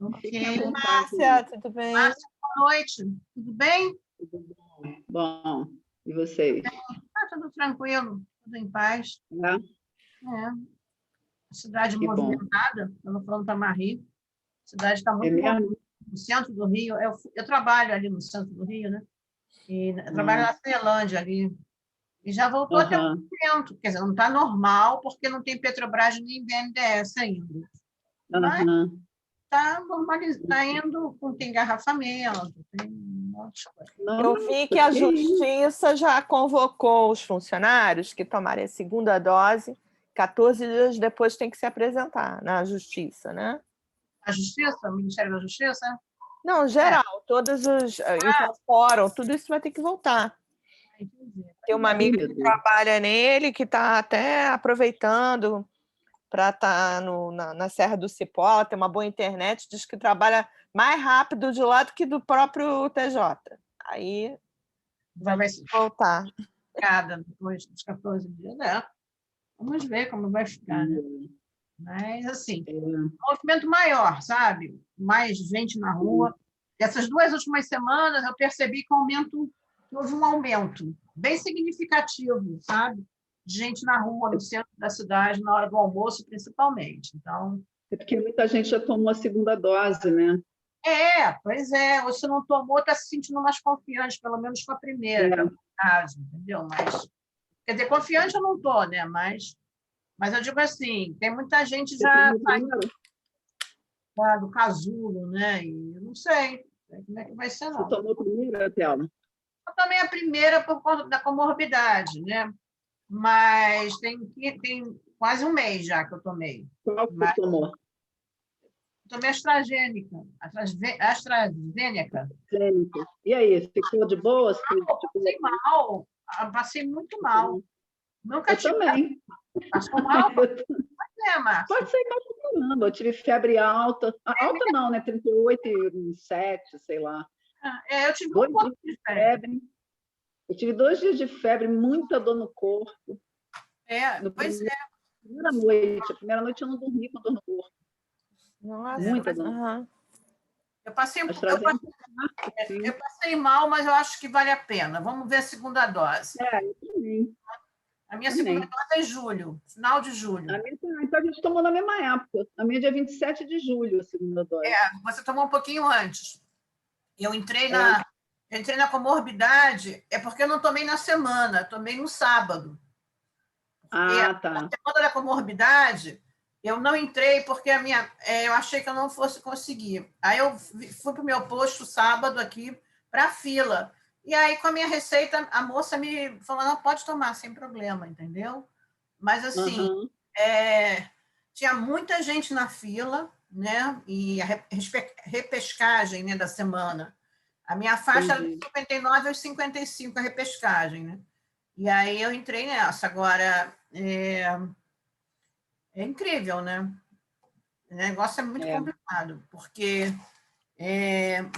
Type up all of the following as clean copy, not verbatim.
Ok. Márcia, tudo bem? Márcia, boa noite. Tudo bem? Tudo bom. Bom, e vocês? Tudo tranquilo, tudo em paz. É? É. Cidade Que bom. movimentada, estava falando para a Marie. A cidade está É muito mesmo? no centro do Rio. Eu trabalho ali no centro do Rio, né? E eu trabalho na Ceilândia ali. E já voltou até o movimento. Quer dizer, não está normal, porque não tem Petrobras nem BNDES ainda. Mas está normalizando, está indo, tem engarrafamento, tem um monte de coisa. Eu vi que a Justiça já convocou os funcionários que tomarem a segunda dose, 14 dias depois tem que se apresentar na Justiça, né? A Justiça, o Ministério da Justiça? Não, geral, todos os incorporam, tudo isso vai ter que voltar. Tem uma amiga que trabalha nele, que está até aproveitando para estar na Serra do Cipó, ela tem uma boa internet, diz que trabalha mais rápido de lá do que do próprio TJ. Aí vai voltar. Depois dos 14 dias, né? Vamos ver como vai ficar, né? Mas, assim, um movimento maior, sabe? Mais gente na rua. Essas 2 últimas semanas, eu percebi que houve um aumento bem significativo, sabe? De gente na rua, no centro da cidade, na hora do almoço, principalmente. Então... É porque muita gente já tomou a segunda dose, né? Pois é. Ou se não tomou, está se sentindo mais confiante, pelo menos com a primeira, que é o caso, entendeu? Mas, quer dizer, confiante eu não estou, né? Mas eu digo assim, tem muita gente já saindo do casulo, né? E eu não sei como é que vai ser, não. Você tomou a primeira, Thelma? Eu tomei a primeira por conta da comorbidade, né? Mas tem quase um mês já que eu tomei. Qual que você tomou? Eu tomei AstraZeneca. AstraZeneca. E aí, ficou de boa? Passei mal. Passei muito mal. Nunca tive. Eu também. Passou mal? Márcia. Pode ser mal pra caramba. Eu tive febre alta. Alta não, né? 38,7, sei lá. Eu tive 2 dias de febre. Eu tive 2 dias de febre, muita dor no corpo. Pois é. A primeira noite eu não dormi com dor no corpo. Nossa, muita dor. Eu passei mal, mas eu acho que vale a pena. Vamos ver a segunda dose. Eu também. A minha segunda dose é julho, final de julho. Então a gente tomou na mesma época. A minha é dia 27 de julho, a segunda dose. Você tomou um pouquinho antes. Eu entrei na comorbidade, porque eu não tomei na semana, tomei no sábado. Tá. Na semana da comorbidade, eu não entrei porque eu achei que eu não fosse conseguir. Aí eu fui para o meu posto sábado aqui para a fila. E aí, com a minha receita, a moça me falou, não, pode tomar, sem problema, entendeu? Mas, assim, tinha muita gente na fila, né? E a repescagem, né, da semana. A minha faixa era de 59 aos 55, a repescagem, né? E aí eu entrei nessa. Agora, é incrível, né? O negócio é muito complicado, porque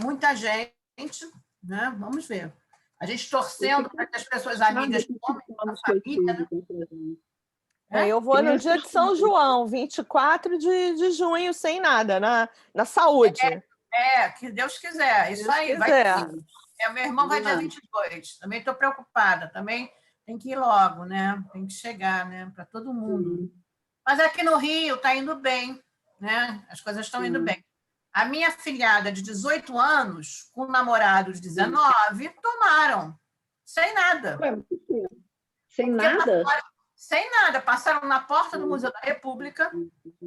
muita gente, né? Vamos ver. A gente torcendo para que as pessoas amigas tomem, a família, né? Eu vou no dia de São João, 24 de junho, sem nada, na saúde. Que Deus quiser. Isso aí, vai ter. Meu irmão vai dia 22. Também estou preocupada. Também tem que ir logo, né? Tem que chegar, né? Para todo mundo. Mas aqui no Rio está indo bem, né? As coisas estão indo bem. A minha afilhada de 18 anos, com um namorado de 19, tomaram. Sem nada. Sem nada? Sem nada. Passaram na porta do Museu da República,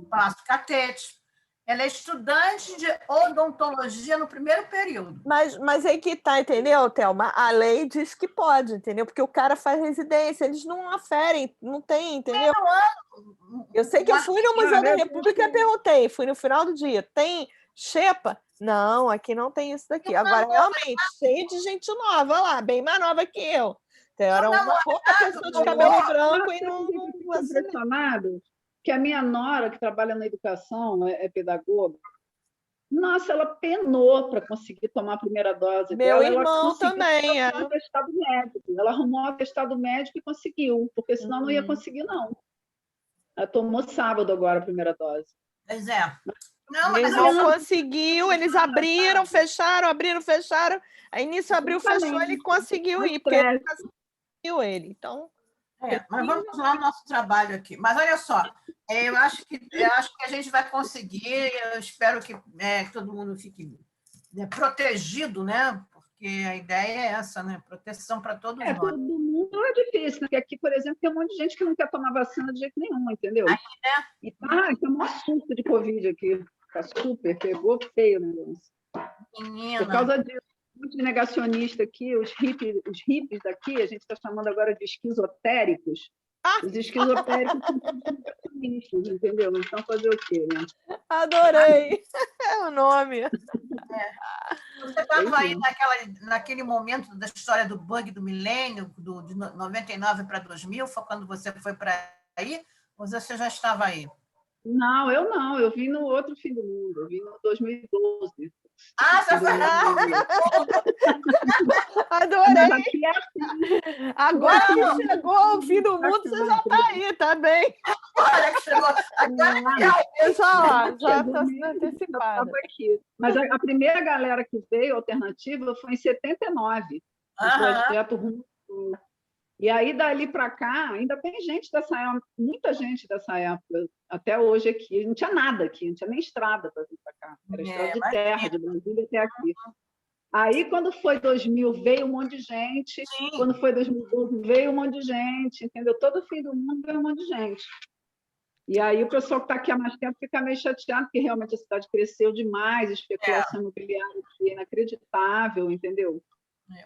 Palácio Catete. Ela é estudante de odontologia no primeiro período. Mas aí que tá, entendeu, Thelma? A lei diz que pode, entendeu? Porque o cara faz residência, eles não aferem, não tem, entendeu? Eu sei que eu fui no Museu da República e perguntei, fui no final do dia, tem xepa? Não, aqui não tem isso daqui. Agora, realmente, cheio de gente nova lá, bem mais nova que eu. Então, era uma pouca pessoa de cabelo branco e não impressionado que a minha nora, que trabalha na educação, é pedagoga, nossa, ela penou para conseguir tomar a primeira dose Meu dela. irmão também. Ela arrumou um atestado médico e conseguiu, porque senão não ia conseguir, não. Ela tomou sábado agora a primeira dose. Pois é. Não, Ele mas não eu conseguiu, eles abriram, fecharam. Aí nisso abriu, fechou, ele conseguiu ir, porque ele conseguiu ele. Então, mas vamos lá no nosso trabalho aqui. Mas olha só, eu acho que a gente vai conseguir, eu espero que todo mundo fique protegido, né? Porque a ideia é essa, né? Proteção para todos nós. Todo mundo é difícil, né? Porque aqui, por exemplo, tem um monte de gente que não quer tomar vacina de jeito nenhum, entendeu? Aí, né? E tem um surto de Covid aqui. Tá super, pegou feio o negócio. Menina. Por causa disso, muito negacionista aqui, os hippies daqui, a gente está chamando agora de esquizotéricos. Os esquizotéricos são todos negacionistas, entendeu? Então, fazer o quê, né? Adorei o nome. Você estava aí naquele momento da história do bug do milênio, de 99 para 2000, foi quando você foi para aí? Ou você já estava aí? Não, eu não. Eu vim no outro fim do mundo. Eu vim no 2012. Você foi... Adorei! Agora que chegou o fim do mundo, você já está aí, tá bem? Olha que chegou. Agora já está antecipada. Mas a primeira galera que veio, alternativa, foi em 79. O projeto Rumo. E aí, dali para cá, ainda tem gente dessa época, muita gente dessa época, até hoje aqui. Não tinha nada aqui, não tinha nem estrada para vir para cá. Era estrada de terra, de Brasília até aqui. Aí, quando foi 2000, veio um monte de gente. Sim. Quando foi 2012, veio um monte de gente, entendeu? Todo fim do mundo veio um monte de gente. E aí o pessoal que está aqui há mais tempo fica meio chateado, porque realmente a cidade cresceu demais, a especulação imobiliária aqui é inacreditável, entendeu?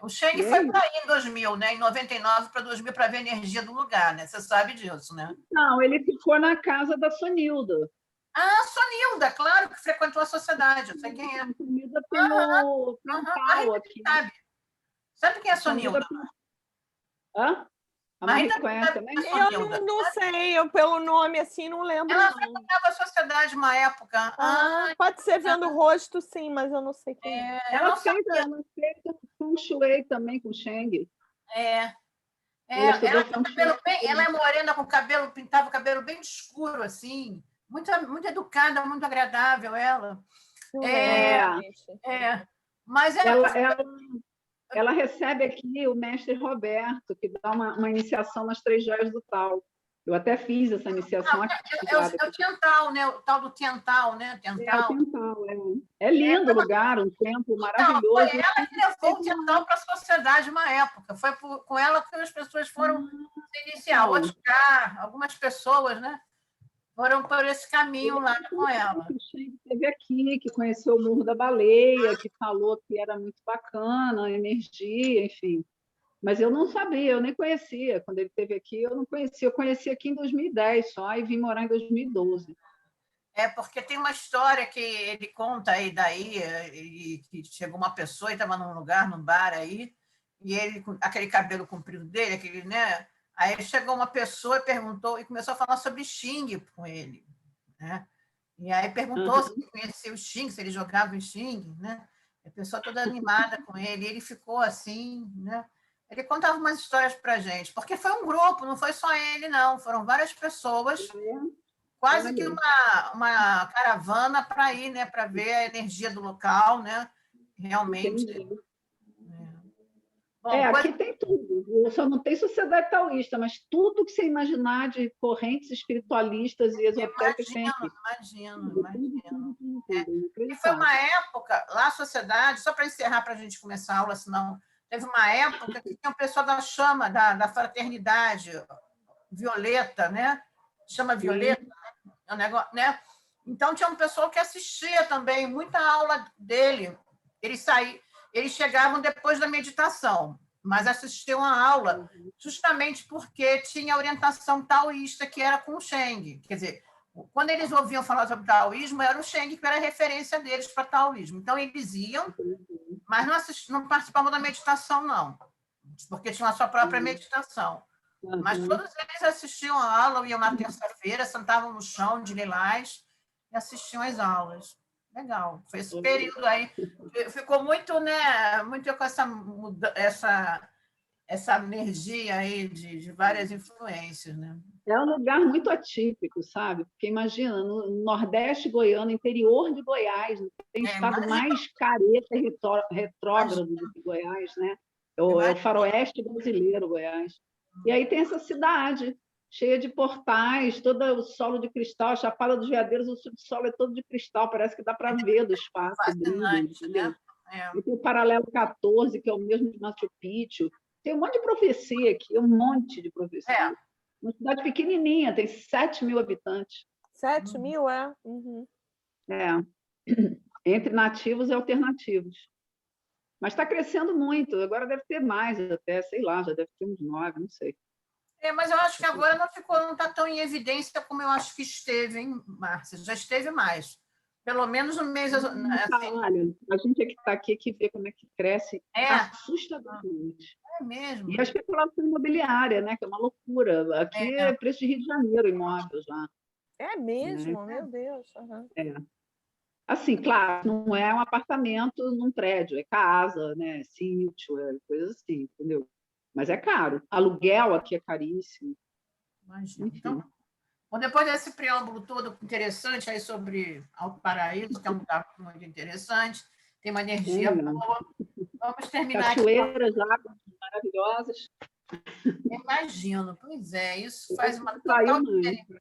O Cheng foi para aí em 2000, né? Em 99 para 2000, para ver a energia do lugar, né? Você sabe disso, né? Não, ele ficou na casa da Sonilda. Sonilda, claro, que frequentou a sociedade. Eu sei quem é. A Sonilda tem o Pintal aqui. Sabe quem é a Sonilda? A Marie conhece também? Eu não sei, eu pelo nome assim não lembro. Ela frequentava a sociedade uma época. Pode ser vendo o rosto, sim, mas eu não sei quem é. Ela fez Feng Shui também com o Cheng. Ela é morena com cabelo, pintava o cabelo bem escuro, assim. Muito educada, muito agradável, ela. Mas ela recebe aqui o mestre Roberto, que dá uma iniciação nas 3 joias do Tal. Eu até fiz essa iniciação aqui. É o Tiantal, né? O tal do Tiantal, né? Tiantal. É lindo o lugar, um templo maravilhoso. Foi ela que levou o Tiantal para a sociedade uma época. Foi com ela que as pessoas foram se iniciar. Oscar, algumas pessoas, né? Foram por esse caminho lá com ela. Esteve aqui, que conheceu o Morro da Baleia, que falou que era muito bacana, a energia, enfim. Mas eu não sabia, eu nem conhecia. Quando ele esteve aqui, eu não conhecia. Eu conheci aqui em 2010 só e vim morar em 2012. Porque tem uma história que ele conta aí daí, e que chegou uma pessoa e estava num lugar, num bar aí, e ele, aquele cabelo comprido dele, aquele, né? Aí chegou uma pessoa e perguntou, e começou a falar sobre Xing com ele, né? E aí perguntou se ele conhecia o Xing, se ele jogava o Xing, né? A pessoa toda animada com ele, e ele ficou assim, né? Ele contava umas histórias para a gente, porque foi um grupo, não foi só ele, não, foram várias pessoas, quase que uma caravana para ir, né? Para ver a energia do local, né? Realmente. Bom, aqui tem tudo. Só não tem sociedade taoísta, mas tudo que você imaginar de correntes espiritualistas e esotéricas tem aqui. Imagino. E foi uma época, lá a sociedade, só para encerrar, para a gente começar a aula, senão... Teve uma época que tinha um pessoal da chama, da fraternidade, Violeta, né? Chama Violeta, é um negócio, né? Então, tinha um pessoal que assistia também, muita aula dele. Eles chegavam depois da meditação, mas assistiam a aula justamente porque tinha orientação taoísta, que era com o Cheng. Quer dizer, quando eles ouviam falar sobre taoísmo, era o Cheng que era a referência deles para taoísmo. Então, eles iam, mas não participavam da meditação, não, porque tinham a sua própria meditação. Mas todos eles assistiam a aula, iam na terça-feira, sentavam no chão de lilás e assistiam às aulas. Legal. Foi esse período aí. Ficou muito, né? Muito com essa essa energia aí de várias influências, né? É um lugar muito atípico, sabe? Porque imagina, no Nordeste goiano, interior de Goiás, não tem estado Imagina, mais careta e retrógrado do que Goiás, né? É o faroeste brasileiro, Goiás. E aí tem essa cidade cheia de portais, todo o solo de cristal, a Chapada dos Veadeiros, o subsolo é todo de cristal, parece que dá para ver do espaço, o brilho, entendeu? né? E tem o paralelo 14, que é o mesmo de Machu Picchu. Tem um monte de profecia aqui, um monte de profecia. Uma cidade pequenininha, tem 7 mil habitantes. 7 mil, é? Uhum. É. Entre nativos e alternativos. Mas está crescendo muito, agora deve ter mais até, sei lá, já deve ter uns 9, não sei. Mas eu acho que agora não está tão em evidência como eu acho que esteve, hein, Márcia? Já esteve mais. Pelo menos no mês. Olha, a gente que está aqui que vê como é que cresce assustadoramente. É mesmo. E a especulação imobiliária, né? Que é uma loucura. Aqui é preço de Rio de Janeiro, imóvel já. É mesmo? Meu Deus. Uhum. É. Assim, claro, não é um apartamento num prédio, é casa, né? Sítio, é coisa assim, entendeu? Mas é caro. Aluguel aqui é caríssimo. Imagina. Então, bom, depois desse preâmbulo todo interessante aí sobre Alto Paraíso, que é um lugar muito interessante, tem uma energia boa. Vamos terminar Cachoeiras, águas maravilhosas. Imagino, pois é, isso faz uma total diferença.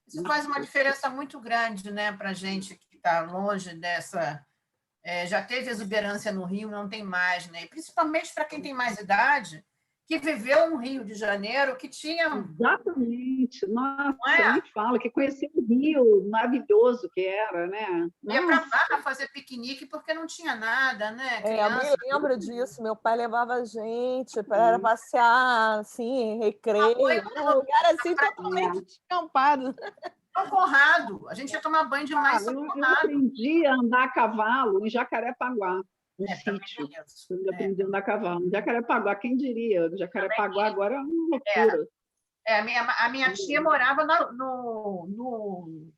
Isso faz uma diferença muito grande, né, para a gente que está longe dessa. Já teve exuberância no Rio, não tem mais, né? E principalmente para quem tem mais idade, que viveu um Rio de Janeiro que tinha. Exatamente, nossa, nem fala, que conheceu o Rio maravilhoso que era, né? Ia para Barra fazer piquenique porque não tinha nada, né? Eu me lembro disso, meu pai levava a gente para passear, assim, recreio, um lugar assim totalmente descampado. Conrado, a gente ia tomar banho demais. Eu aprendi a andar a cavalo em Jacarepaguá, no sítio. Eu aprendi a andar a cavalo em Jacarepaguá, quem diria? Jacarepaguá agora é uma loucura. A minha tia morava no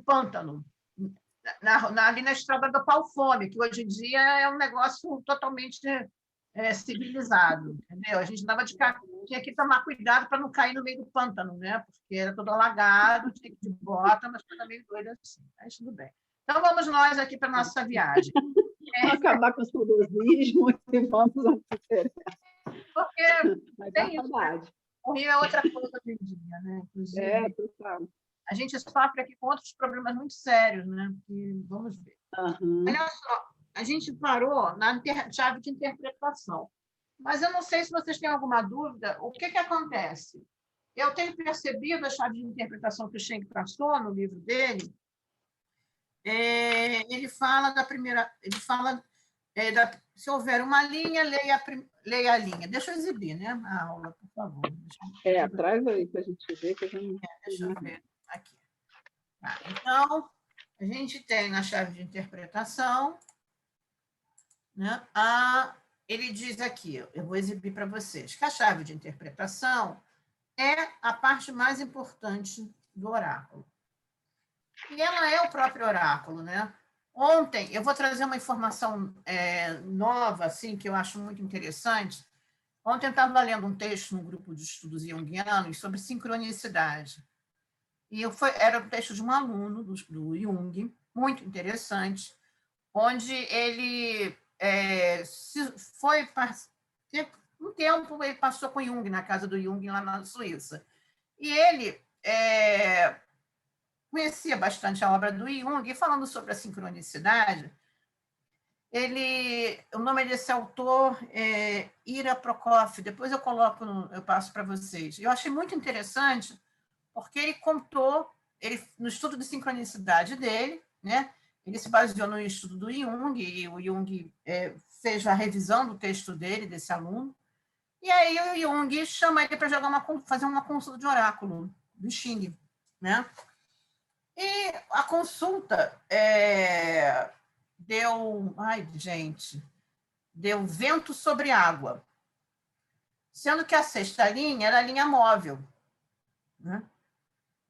pântano, ali na estrada do Pau Fome, que hoje em dia é um negócio totalmente civilizado, entendeu? A gente andava de carro, tinha que tomar cuidado para não cair no meio do pântano, né? Porque era todo alagado, tinha que ir de bota, mas coisa meio doida assim. Mas tudo bem. Então vamos nós aqui para a nossa viagem. Vamos acabar com o saudosismo e vamos ao que interessa. Porque tem isso, né? O Rio é outra coisa hoje em dia, né? Inclusive, total. a gente sofre aqui com outros problemas muito sérios, né? Que vamos ver. Olha só, a gente parou na chave de interpretação. Mas eu não sei se vocês têm alguma dúvida. O que acontece? Eu tenho percebido a chave de interpretação que o Schenck passou no livro dele. Ele fala da primeira. Ele fala se houver uma linha, leia a linha. Deixa eu exibir, né? A aula, por favor. Traz aí para a gente ver que a gente. Deixa eu ver aqui. Então, a gente tem na chave de interpretação, né? Ele diz aqui, eu vou exibir para vocês, que a chave de interpretação é a parte mais importante do oráculo. E ela é o próprio oráculo, né? Ontem, eu vou trazer uma informação nova, assim, que eu acho muito interessante. Ontem eu estava lendo um texto no grupo de estudos junguianos sobre sincronicidade. E era um texto de um aluno do Jung, muito interessante, onde ele foi um tempo ele passou com Jung na casa do Jung lá na Suíça. E ele conhecia bastante a obra do Jung, e falando sobre a sincronicidade, o nome desse autor é Ira Prokofiev, depois eu passo para vocês. Eu achei muito interessante, porque ele contou, no estudo de sincronicidade dele, né? Ele se baseou no estudo do Jung, e o Jung fez a revisão do texto dele, desse aluno, e aí o Jung chama ele para fazer uma consulta de oráculo do Xing, né? E a consulta deu vento sobre água, sendo que a sexta linha era a linha móvel, né?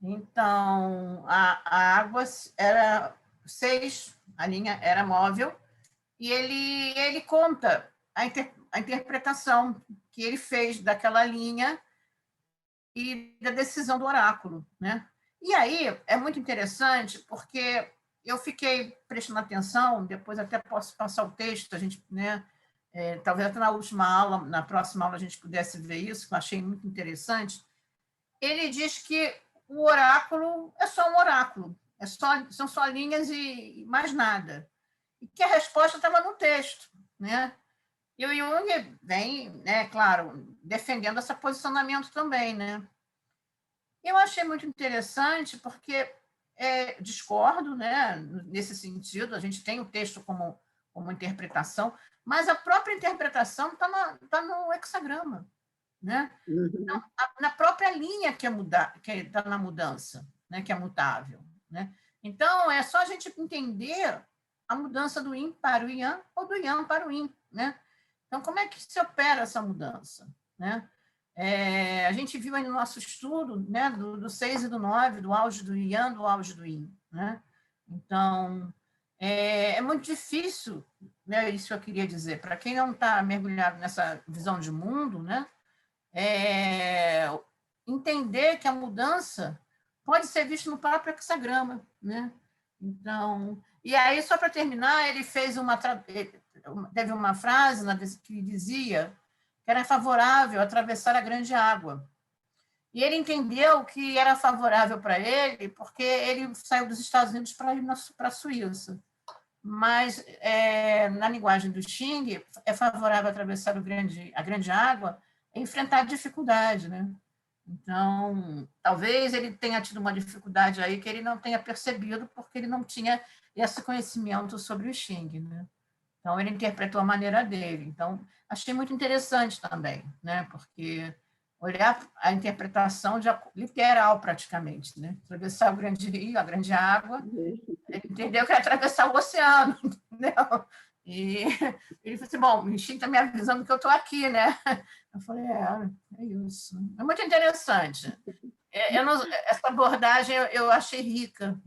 Então, a água era 6, a linha era móvel, e ele conta a interpretação que ele fez daquela linha e da decisão do oráculo, né? E aí é muito interessante, porque eu fiquei prestando atenção, depois até posso passar o texto, a gente, né? Talvez até na última aula, na próxima aula a gente pudesse ver isso, que eu achei muito interessante. Ele diz que o oráculo é só um oráculo, são só linhas e mais nada. E que a resposta estava no texto, né? E o Jung vem, né, claro, defendendo esse posicionamento também, né? Eu achei muito interessante porque discordo, né, nesse sentido, a gente tem o texto como interpretação, mas a própria interpretação está no hexagrama, né? Então, na própria linha que está na mudança, né, que é mutável, né? Então, é só a gente entender a mudança do yin para o yang ou do yang para o yin, né? Então, como é que se opera essa mudança, né? A gente viu aí no nosso estudo, né, do 6 e do 9, do auge do yang, do auge do yin, né? Então, é muito difícil, né, isso que eu queria dizer, para quem não está mergulhado nessa visão de mundo, né, entender que a mudança pode ser vista no próprio hexagrama, né? Então, e aí, só para terminar, ele fez teve uma frase que dizia que era favorável atravessar a grande água. E ele entendeu que era favorável para ele porque ele saiu dos Estados Unidos para ir para a Suíça. Mas, na linguagem do Xing, é favorável atravessar a grande água e enfrentar dificuldade, né? Então, talvez ele tenha tido uma dificuldade aí que ele não tenha percebido porque ele não tinha esse conhecimento sobre o Xing, né? Então, ele interpretou a maneira dele. Então, achei muito interessante também, né? Porque olhar a interpretação literal, praticamente, né? Atravessar o grande rio, a grande água, ele entendeu que era atravessar o oceano, entendeu? E ele falou assim, bom, o instinto está me avisando que eu estou aqui, né? Eu falei, é isso. É muito interessante. Essa abordagem eu achei rica.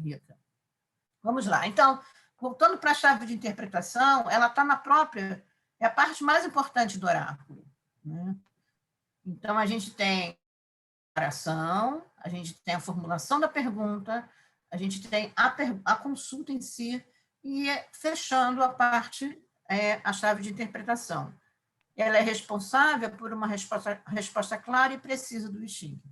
Vamos lá. Então, voltando para a chave de interpretação, ela está na própria, é a parte mais importante do oráculo, né? Então, a gente tem a oração, a gente tem a formulação da pergunta, a gente tem a consulta em si, e fechando a parte, a chave de interpretação. Ela é responsável por uma resposta clara e precisa do Xing.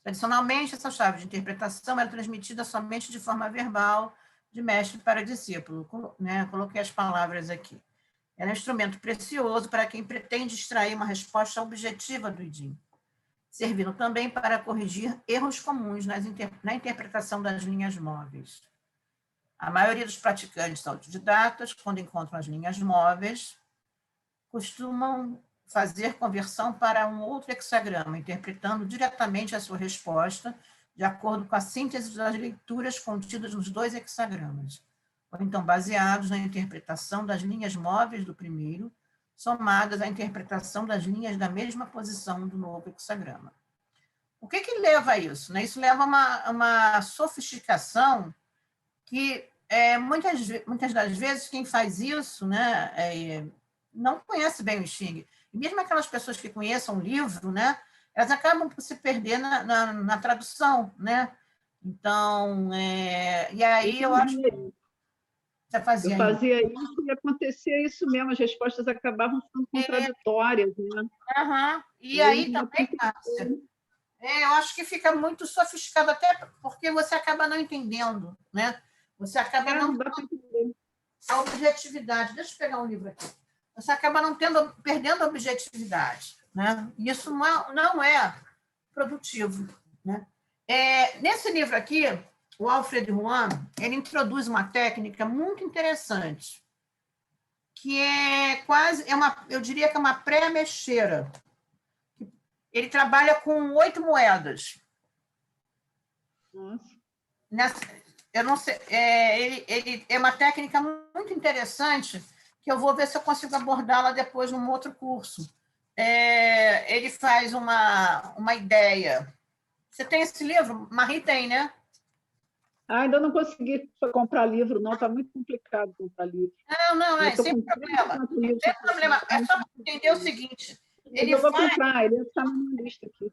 Tradicionalmente, essa chave de interpretação era transmitida somente de forma verbal, de mestre para discípulo, né? Coloquei as palavras aqui. Ela é um instrumento precioso para quem pretende extrair uma resposta objetiva do Idim, servindo também para corrigir erros comuns na interpretação das linhas móveis. A maioria dos praticantes autodidatas, quando encontram as linhas móveis, costumam fazer conversão para um outro hexagrama, interpretando diretamente a sua resposta de acordo com a síntese das leituras contidas nos dois hexagramas, ou então baseados na interpretação das linhas móveis do primeiro, somadas à interpretação das linhas da mesma posição do novo hexagrama. O que leva a isso, né? Isso leva a uma sofisticação que, muitas das vezes, quem faz isso, né, não conhece bem o Xing. E mesmo aquelas pessoas que conheçam o livro, né, elas acabam por se perder na tradução, né? Então, e aí eu acho que você fazia isso. Eu fazia isso e acontecia isso mesmo, as respostas acabavam sendo contraditórias, né? E aí também, Márcia, eu acho que fica muito sofisticado, até porque você acaba não entendendo, né? Você acaba não tendo a objetividade. Deixa eu pegar um livro aqui. Você acaba perdendo a objetividade, né? E isso não é produtivo, né? Nesse livro aqui, o Alfred Ruan, ele introduz uma técnica muito interessante, que eu diria que é uma pré-mexeira. Ele trabalha com 8 moedas. Nossa. Eu não sei, ele é uma técnica muito interessante, que eu vou ver se eu consigo abordá-la depois num outro curso. Ele faz uma ideia. Você tem esse livro? Marie tem, né? Ainda não consegui comprar livro, não. Está muito complicado comprar livro. Não, Eu tô sem com problema. 3 livros Sem aqui. problema. É só entender o seguinte. Mas eu vou comprar, ele está na minha lista aqui.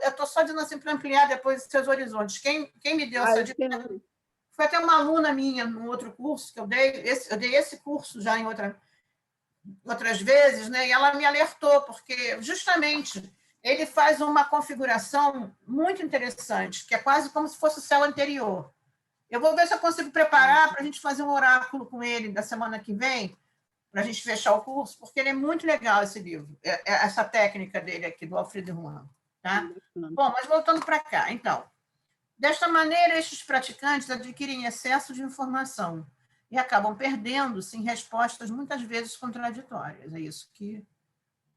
Eu estou só dizendo assim para ampliar depois os seus horizontes. Quem me deu essa dica foi até uma aluna minha no outro curso que eu dei. Eu dei esse curso já em outras vezes, né? E ela me alertou, porque justamente ele faz uma configuração muito interessante, que é quase como se fosse o céu anterior. Eu vou ver se eu consigo preparar para a gente fazer um oráculo com ele da semana que vem, para a gente fechar o curso, porque ele é muito legal, esse livro, essa técnica dele aqui, do Alfredo Juan. Tá? Bom, mas voltando para cá. Então, desta maneira, estes praticantes adquirem excesso de informação e acabam perdendo-se em respostas muitas vezes contraditórias. É isso que...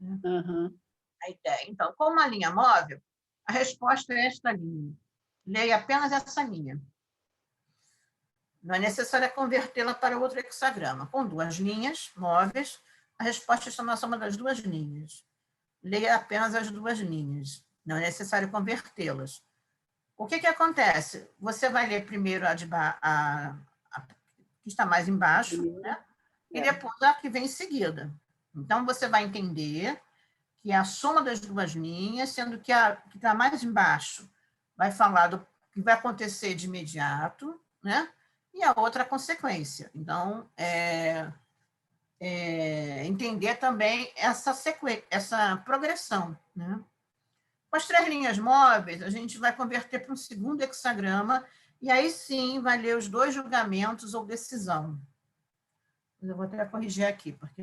Né? A ideia. Então, como uma linha móvel, a resposta é esta linha. Leia apenas essa linha. Não é necessário convertê-la para outro hexagrama. Com 2 linhas móveis, a resposta está na soma das 2 linhas. Leia apenas as 2 linhas. Não é necessário convertê-las. O que acontece? Você vai ler primeiro a que está mais embaixo, né? E depois a que vem em seguida. Então, você vai entender que é a soma das 2 linhas, sendo que a que está mais embaixo vai falar do que vai acontecer de imediato, né? E a outra consequência. Então, entender também essa progressão. Né? Com as 3 linhas móveis, a gente vai converter para um segundo hexagrama, e aí sim vai ler os 2 julgamentos ou decisão. Eu vou até corrigir aqui, porque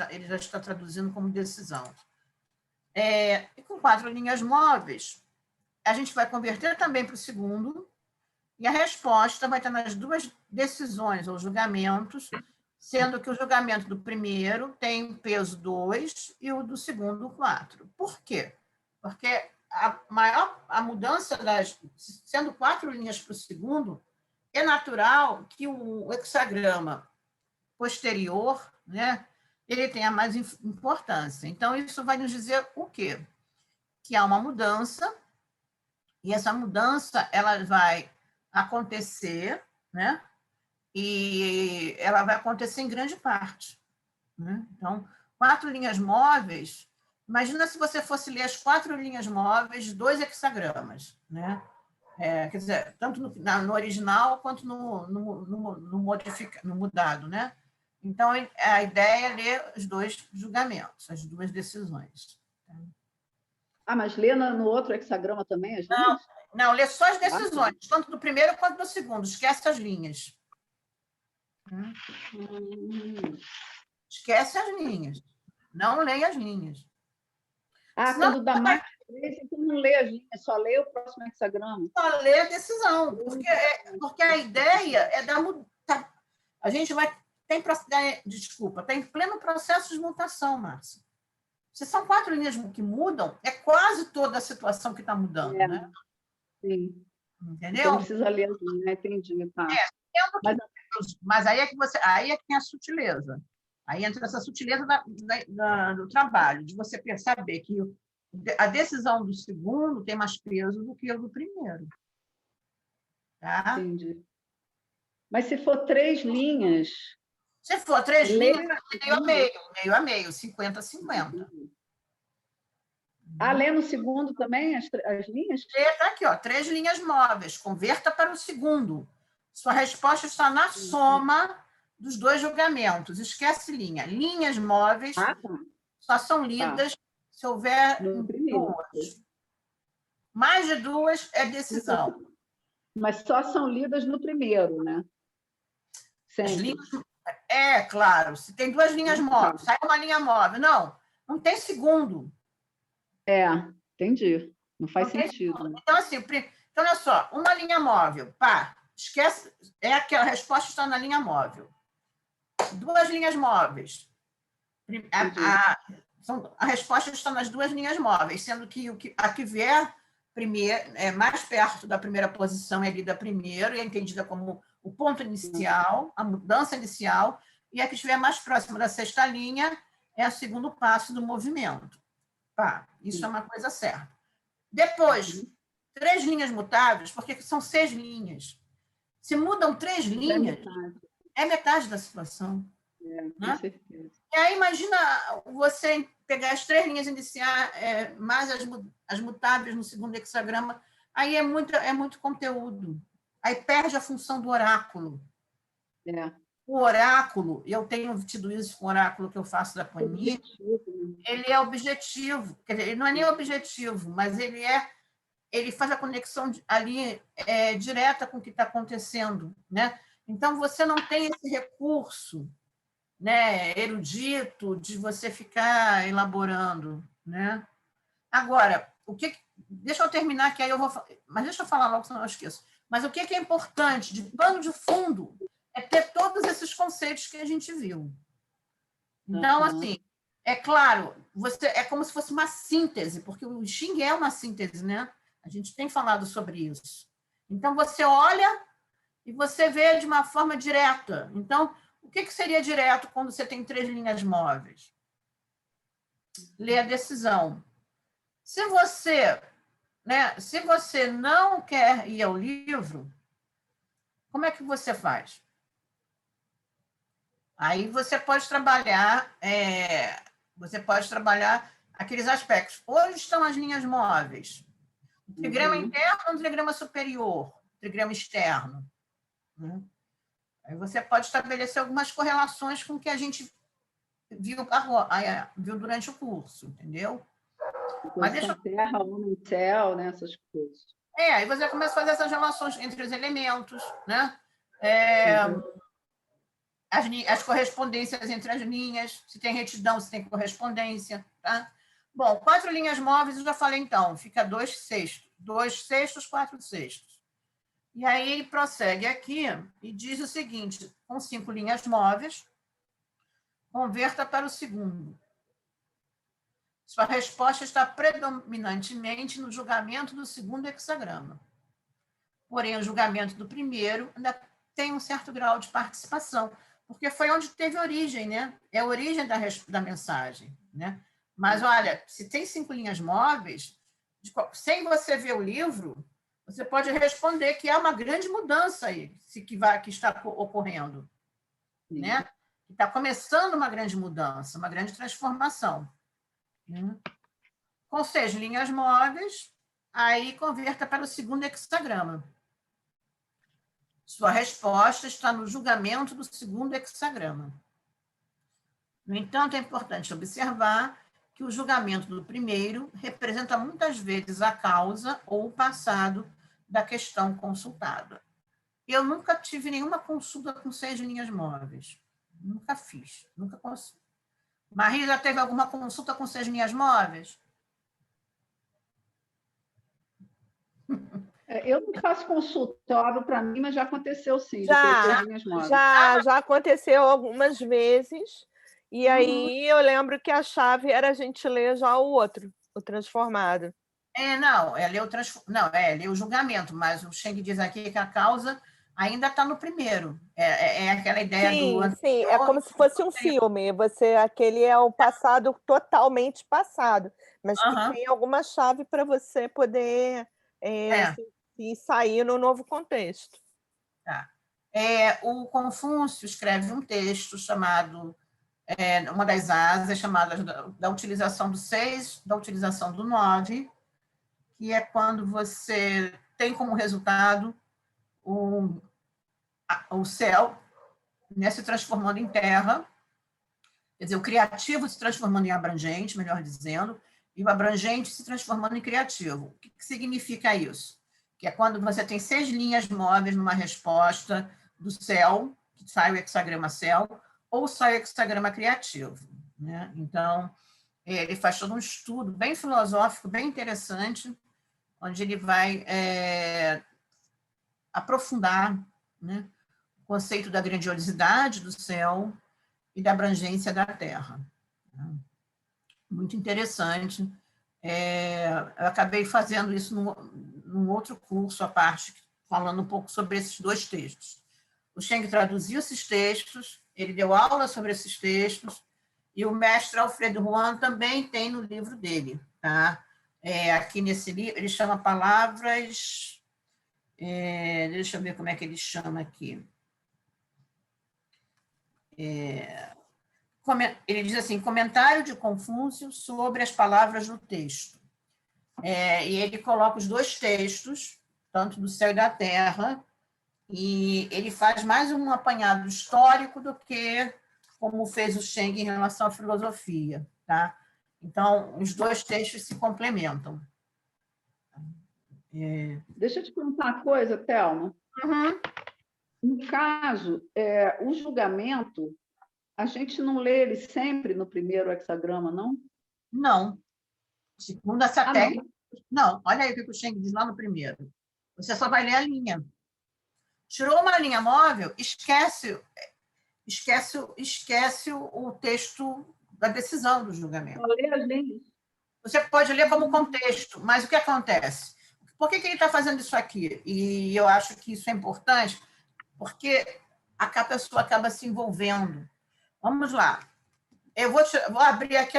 ele já está traduzindo como decisão. E com 4 linhas móveis, a gente vai converter também para o segundo, e a resposta vai estar nas 2 decisões ou julgamentos, sendo que o julgamento do primeiro tem peso 2 e o do segundo 4. Por quê? Porque a mudança sendo 4 linhas para o segundo, é natural que o hexagrama posterior, né, ele tenha mais importância. Então, isso vai nos dizer o quê? Que há uma mudança, e essa mudança ela vai acontecer, né? E ela vai acontecer em grande parte. Né? Então, 4 linhas móveis, imagina se você fosse ler as 4 linhas móveis, 2 hexagramas, né? Quer dizer, tanto no original quanto no mudado, né? Então, a ideia é ler os 2 julgamentos, as 2 decisões. Mas lê no outro hexagrama também as linhas? Não, lê só as decisões, tanto do primeiro quanto do segundo. Esquece as linhas. Esquece as linhas. Não leia as linhas. Senão, quando dá mais 3, então não lê as linhas, só lê o próximo hexagrama. Só lê a decisão, porque a ideia é dar... A gente vai... Está em pleno processo de mutação, Márcia. Se são 4 linhas que mudam, é quase toda a situação que está mudando, né? Sim. Entendeu? Então precisa ler as linhas, entendi. Tá. Mas aí é que tem a sutileza. Aí entra essa sutileza do trabalho, de você perceber que a decisão do segundo tem mais peso do que a do primeiro. Tá? Entendi. Mas se for 3 linhas... Se for 3 linhas, meio a meio, 50-50. Lê no segundo também as linhas? Está aqui, 3 linhas móveis. Converta para o segundo. Sua resposta está na soma dos 2 julgamentos. Esquece linha. Linhas móveis só são lidas se houver 2. Mais de 2 é decisão. Mas só são lidas no primeiro, né? Sempre. Claro. Se tem 2 linhas móveis, sai uma linha móvel. Não tem segundo. Entendi. Não faz sentido. Né? Então, assim, olha só, uma linha móvel, esquece, aquela resposta está na linha móvel. 2 linhas móveis. A resposta está nas 2 linhas móveis, sendo que a que vier primeiro, mais perto da primeira posição é lida primeiro e é entendida como o ponto inicial, a mudança inicial, e a que estiver mais próxima da 6ª linha é o segundo passo do movimento. Isso é uma coisa certa. Depois, 3 linhas mutáveis, porque são 6 linhas. Se mudam 3 linhas, é metade da situação. Com certeza. E aí, imagina você pegar as 3 linhas iniciais, mais as mutáveis no segundo hexagrama, aí é muito conteúdo. Aí perde a função do oráculo. O oráculo, eu tenho tido isso com o oráculo que eu faço da Pani, ele é objetivo. Quer dizer, ele não é nem objetivo, mas ele faz a conexão ali direta com o que está acontecendo, né? Então, você não tem esse recurso, né, erudito de você ficar elaborando, né? Agora, deixa eu terminar, que aí eu vou... Mas deixa eu falar logo, senão eu esqueço. Mas o que é importante, de pano de fundo, é ter todos esses conceitos que a gente viu. Então, assim, é claro, é como se fosse uma síntese, porque o Xing é uma síntese, né? A gente tem falado sobre isso. Então, você olha e você vê de uma forma direta. Então, o que seria direto quando você tem 3 linhas móveis? Ler a decisão. Se você não quer ir ao livro, como é que você faz? Aí você pode trabalhar aqueles aspectos. Onde estão as linhas móveis? O trigrama interno ou o trigrama superior? O trigrama externo? Aí você pode estabelecer algumas correlações com o que a gente viu durante o curso, entendeu? Mas terra, homem, céu, né? Essas coisas. Aí você começa a fazer essas relações entre os elementos, né? As correspondências entre as linhas, se tem retidão, se tem correspondência, tá? Bom, 4 linhas móveis, eu já falei então, fica 2 sextos. 2 sextos, 4 sextos. E aí ele prossegue aqui e diz o seguinte, com 5 linhas móveis, converta para o segundo. Sua resposta está predominantemente no julgamento do segundo hexagrama. Porém, o julgamento do primeiro ainda tem um certo grau de participação, porque foi onde teve origem, né? É a origem da mensagem, né? Mas, olha, se tem 5 linhas móveis, sem você ver o livro, você pode responder que há uma grande mudança aí, que está ocorrendo, né? Está começando uma grande mudança, uma grande transformação. Com 6 linhas móveis, aí converta para o segundo hexagrama. Sua resposta está no julgamento do segundo hexagrama. No entanto, é importante observar que o julgamento do primeiro representa muitas vezes a causa ou o passado da questão consultada. Eu nunca tive nenhuma consulta com 6 linhas móveis. Nunca fiz, nunca consulto. Maria, já teve alguma consulta com 6 linhas móveis? Eu não faço consultório para mim, mas já aconteceu sim. Já aconteceu algumas vezes. E aí eu lembro que a chave era a gente ler já o outro, o transformado. Ler o julgamento, mas o Cheng diz aqui que a causa ainda está no primeiro. É aquela ideia do... Sim, é como se fosse um filme. Aquele é o passado totalmente passado, mas que tem alguma chave para você poder se sair no novo contexto. Tá. O Confúcio escreve um texto chamado, uma das asas, chamada da utilização do 6, da utilização do 9, que é quando você tem como resultado o céu, né, se transformando em terra, quer dizer, o criativo se transformando em abrangente, melhor dizendo, e o abrangente se transformando em criativo. O que significa isso? Que é quando você tem 6 linhas móveis numa resposta do céu, que sai o hexagrama céu, ou sai o hexagrama criativo, né? Então, ele faz todo um estudo bem filosófico, bem interessante, onde ele vai aprofundar, né, o conceito da grandiosidade do céu e da abrangência da terra. Muito interessante. Eu acabei fazendo isso num outro curso à parte, falando um pouco sobre esses 2 textos. O Cheng traduziu esses textos, ele deu aula sobre esses textos, e o mestre Alfredo Juan também tem no livro dele, tá? aqui nesse livro, ele chama palavras... deixa eu ver como é que ele chama aqui. Ele diz assim, comentário de Confúcio sobre as palavras do texto. E ele coloca os dois textos, tanto do céu e da terra, e ele faz mais um apanhado histórico do que como fez o Cheng em relação à filosofia. Tá? Então, os dois textos se complementam. Deixa eu te perguntar uma coisa, Thelma. Uhum. No caso, o julgamento, a gente não lê ele sempre no primeiro hexagrama, não? Não. Segundo essa técnica, não. Olha aí o que o Cheng diz lá no primeiro. Você só vai ler a linha. Tirou uma linha móvel, esquece o texto da decisão do julgamento. Você pode ler como contexto, mas o que acontece? Por que ele está fazendo isso aqui? E eu acho que isso é importante, porque a pessoa acaba se envolvendo. Vamos lá. Eu vou abrir aqui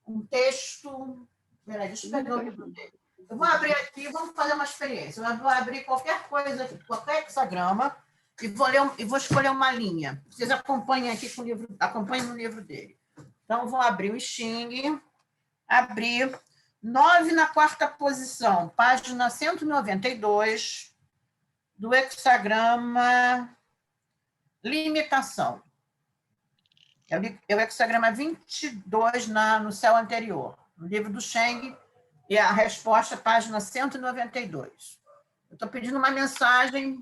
um texto... Peraí, deixa eu pegar o livro dele. Eu vou abrir aqui, vamos fazer uma experiência. Eu vou abrir qualquer coisa, qualquer hexagrama, e vou escolher uma linha. Vocês acompanhem aqui com o livro, acompanhem no livro dele. Então, vou abrir o Xing, abrir 9 na quarta posição, página 192, do hexagrama limitação. É o hexagrama 22 no céu anterior, no livro do Cheng, e a resposta, página 192. Eu estou pedindo uma mensagem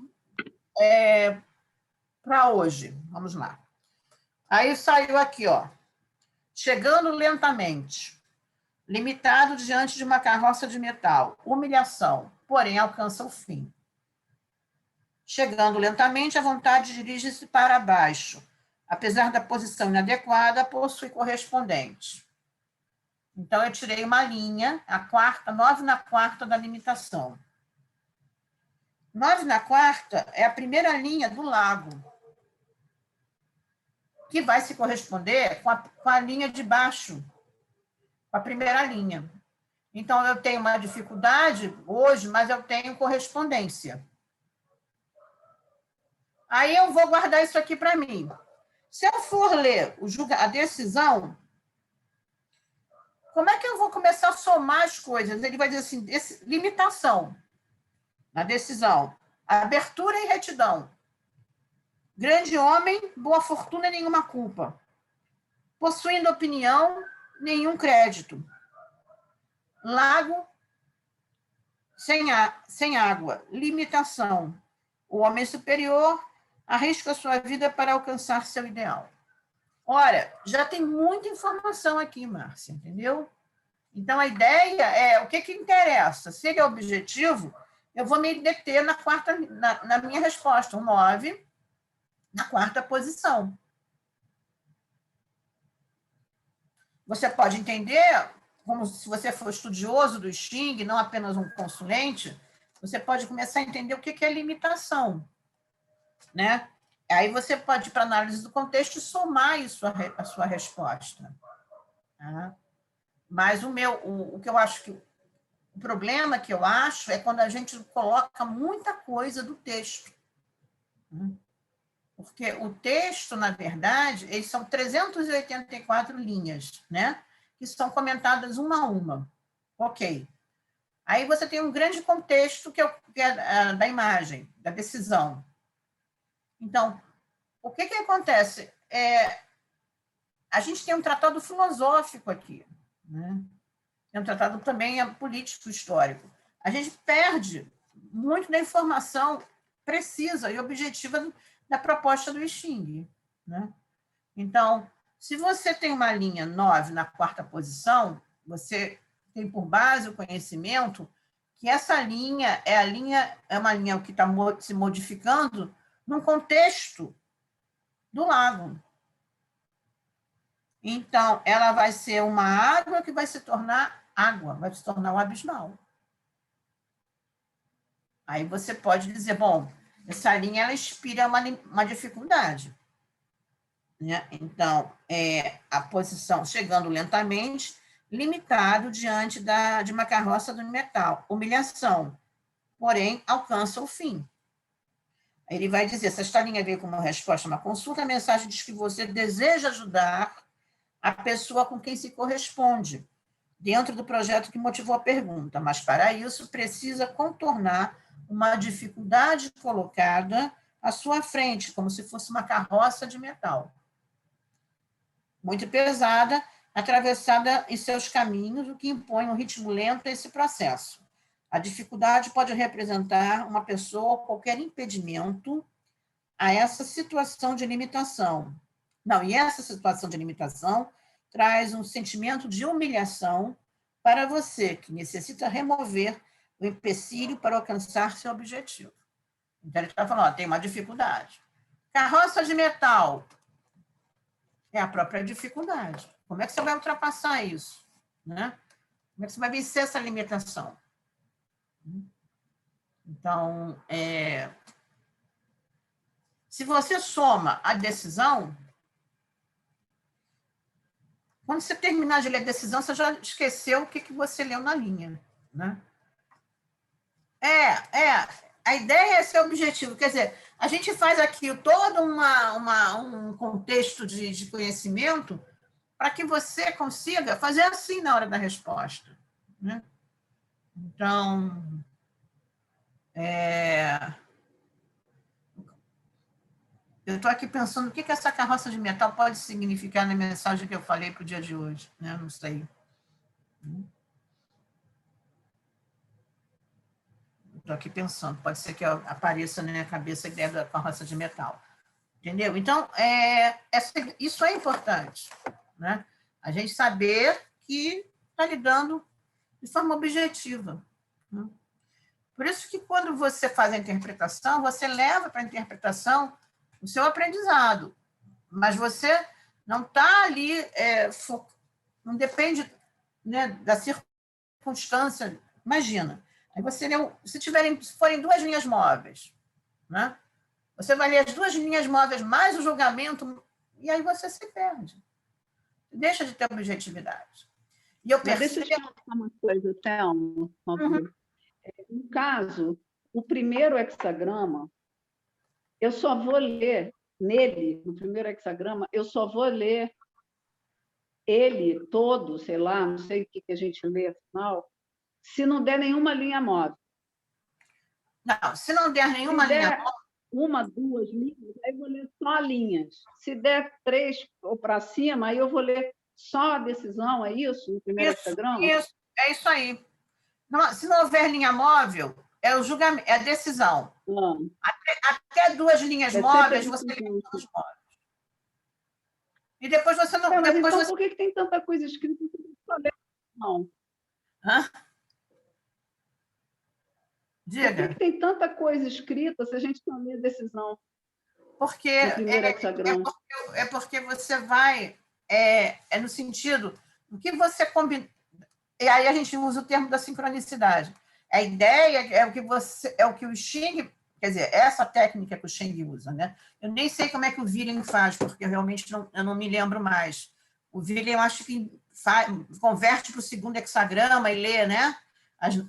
para hoje. Vamos lá. Aí saiu aqui, ó. Chegando lentamente, limitado diante de uma carroça de metal, humilhação, porém alcança o fim. Chegando lentamente, a vontade dirige-se para baixo. Apesar da posição inadequada, possui correspondente. Então, eu tirei uma linha, a quarta, 9 na quarta da limitação. 9 na quarta é a primeira linha do lago, que vai se corresponder com a linha de baixo, com a primeira linha. Então, eu tenho uma dificuldade hoje, mas eu tenho correspondência. Aí eu vou guardar isso aqui para mim. Se eu for ler a decisão, como é que eu vou começar a somar as coisas? Ele vai dizer assim, limitação na decisão, abertura e retidão. Grande homem, boa fortuna e nenhuma culpa. Possuindo opinião, nenhum crédito. Lago, sem água. Limitação. O homem superior arrisca sua vida para alcançar seu ideal. Ora, já tem muita informação aqui, Márcia, entendeu? Então, a ideia é o que interessa. Se ele é objetivo, eu vou me deter na minha resposta, 9, na quarta posição. Você pode entender, como se você for estudioso do Xing, não apenas um consulente, você pode começar a entender o que é limitação, né? Aí você pode ir para a análise do contexto e somar isso a sua resposta. Tá? Mas o que eu acho que o problema que eu acho é quando a gente coloca muita coisa do texto. Porque o texto, na verdade, eles são 384 linhas, né? Que são comentadas uma a uma. Ok. Aí você tem um grande contexto que é da imagem, da decisão. Então, o que acontece? A gente tem um tratado filosófico aqui, né? É um tratado também político-histórico. A gente perde muito da informação precisa e objetiva da proposta do Xing, né? Então, se você tem uma linha 9 na quarta posição, você tem por base o conhecimento que essa linha é uma linha que está se modificando num contexto do lago. Então, ela vai ser uma água que vai se tornar água, vai se tornar um abismal. Aí você pode dizer, bom, essa linha ela inspira uma dificuldade. Né? Então, a posição chegando lentamente, limitado diante de uma carroça do metal. Humilhação, porém, alcança o fim. Ele vai dizer, essa historinha veio como resposta a uma consulta, a mensagem diz que você deseja ajudar a pessoa com quem se corresponde, dentro do projeto que motivou a pergunta, mas para isso precisa contornar uma dificuldade colocada à sua frente, como se fosse uma carroça de metal. Muito pesada, atravessada em seus caminhos, o que impõe um ritmo lento a esse processo. A dificuldade pode representar uma pessoa ou qualquer impedimento a essa situação de limitação. Não, e essa situação de limitação traz um sentimento de humilhação para você, que necessita remover o empecilho para alcançar seu objetivo. Então, ele está falando, ó, tem uma dificuldade. Carroça de metal é a própria dificuldade. Como é que você vai ultrapassar isso? Né? Como é que você vai vencer essa limitação? Então, se você soma a decisão, quando você terminar de ler a decisão, você já esqueceu o que você leu na linha. Né? A ideia é esse objetivo. Quer dizer, a gente faz aqui todo um contexto de conhecimento para que você consiga fazer assim na hora da resposta. Né? Então, eu estou aqui pensando o que essa carroça de metal pode significar na mensagem que eu falei para o dia de hoje. Né? Não sei. Estou aqui pensando, pode ser que apareça na minha cabeça a ideia da carroça de metal. Entendeu? Então, isso é importante. Né? A gente saber que está lidando de forma objetiva. Né? Por isso que quando você faz a interpretação, você leva para a interpretação o seu aprendizado, mas você não está ali, não depende, né, da circunstância. Imagina, aí você leu, se forem duas linhas móveis, né? Você vai ler as duas linhas móveis mais o julgamento, e aí você se perde. Deixa de ter objetividade. E eu percebo... Deixa eu te falar uma coisa, Thelma, por favor. No caso, o primeiro hexagrama, eu só vou ler nele, no primeiro hexagrama, eu só vou ler ele todo, sei lá, não sei o que a gente lê, afinal, se não der nenhuma linha móvel. Não, se não der nenhuma linha móvel... uma, duas linhas, aí eu vou ler só linhas. Se der 3 ou para cima, aí eu vou ler só a decisão, é isso? No primeiro hexagrama? Isso, é isso aí. Não, se não houver linha móvel, é o julgamento, é a decisão. Até duas linhas móveis, você lê todos móveis. E depois você não... mas depois então, por que tem tanta coisa escrita? Não. Hã? Diga. Por que tem tanta coisa escrita se a gente não lê a decisão? Porque porque você vai... no sentido... O que você combina... E aí a gente usa o termo da sincronicidade. A ideia é o que o Xing... Quer dizer, essa técnica que o Xing usa, né? Eu nem sei como é que o William faz, porque eu realmente não me lembro mais. O William, eu acho que converte para o segundo hexagrama e lê, né?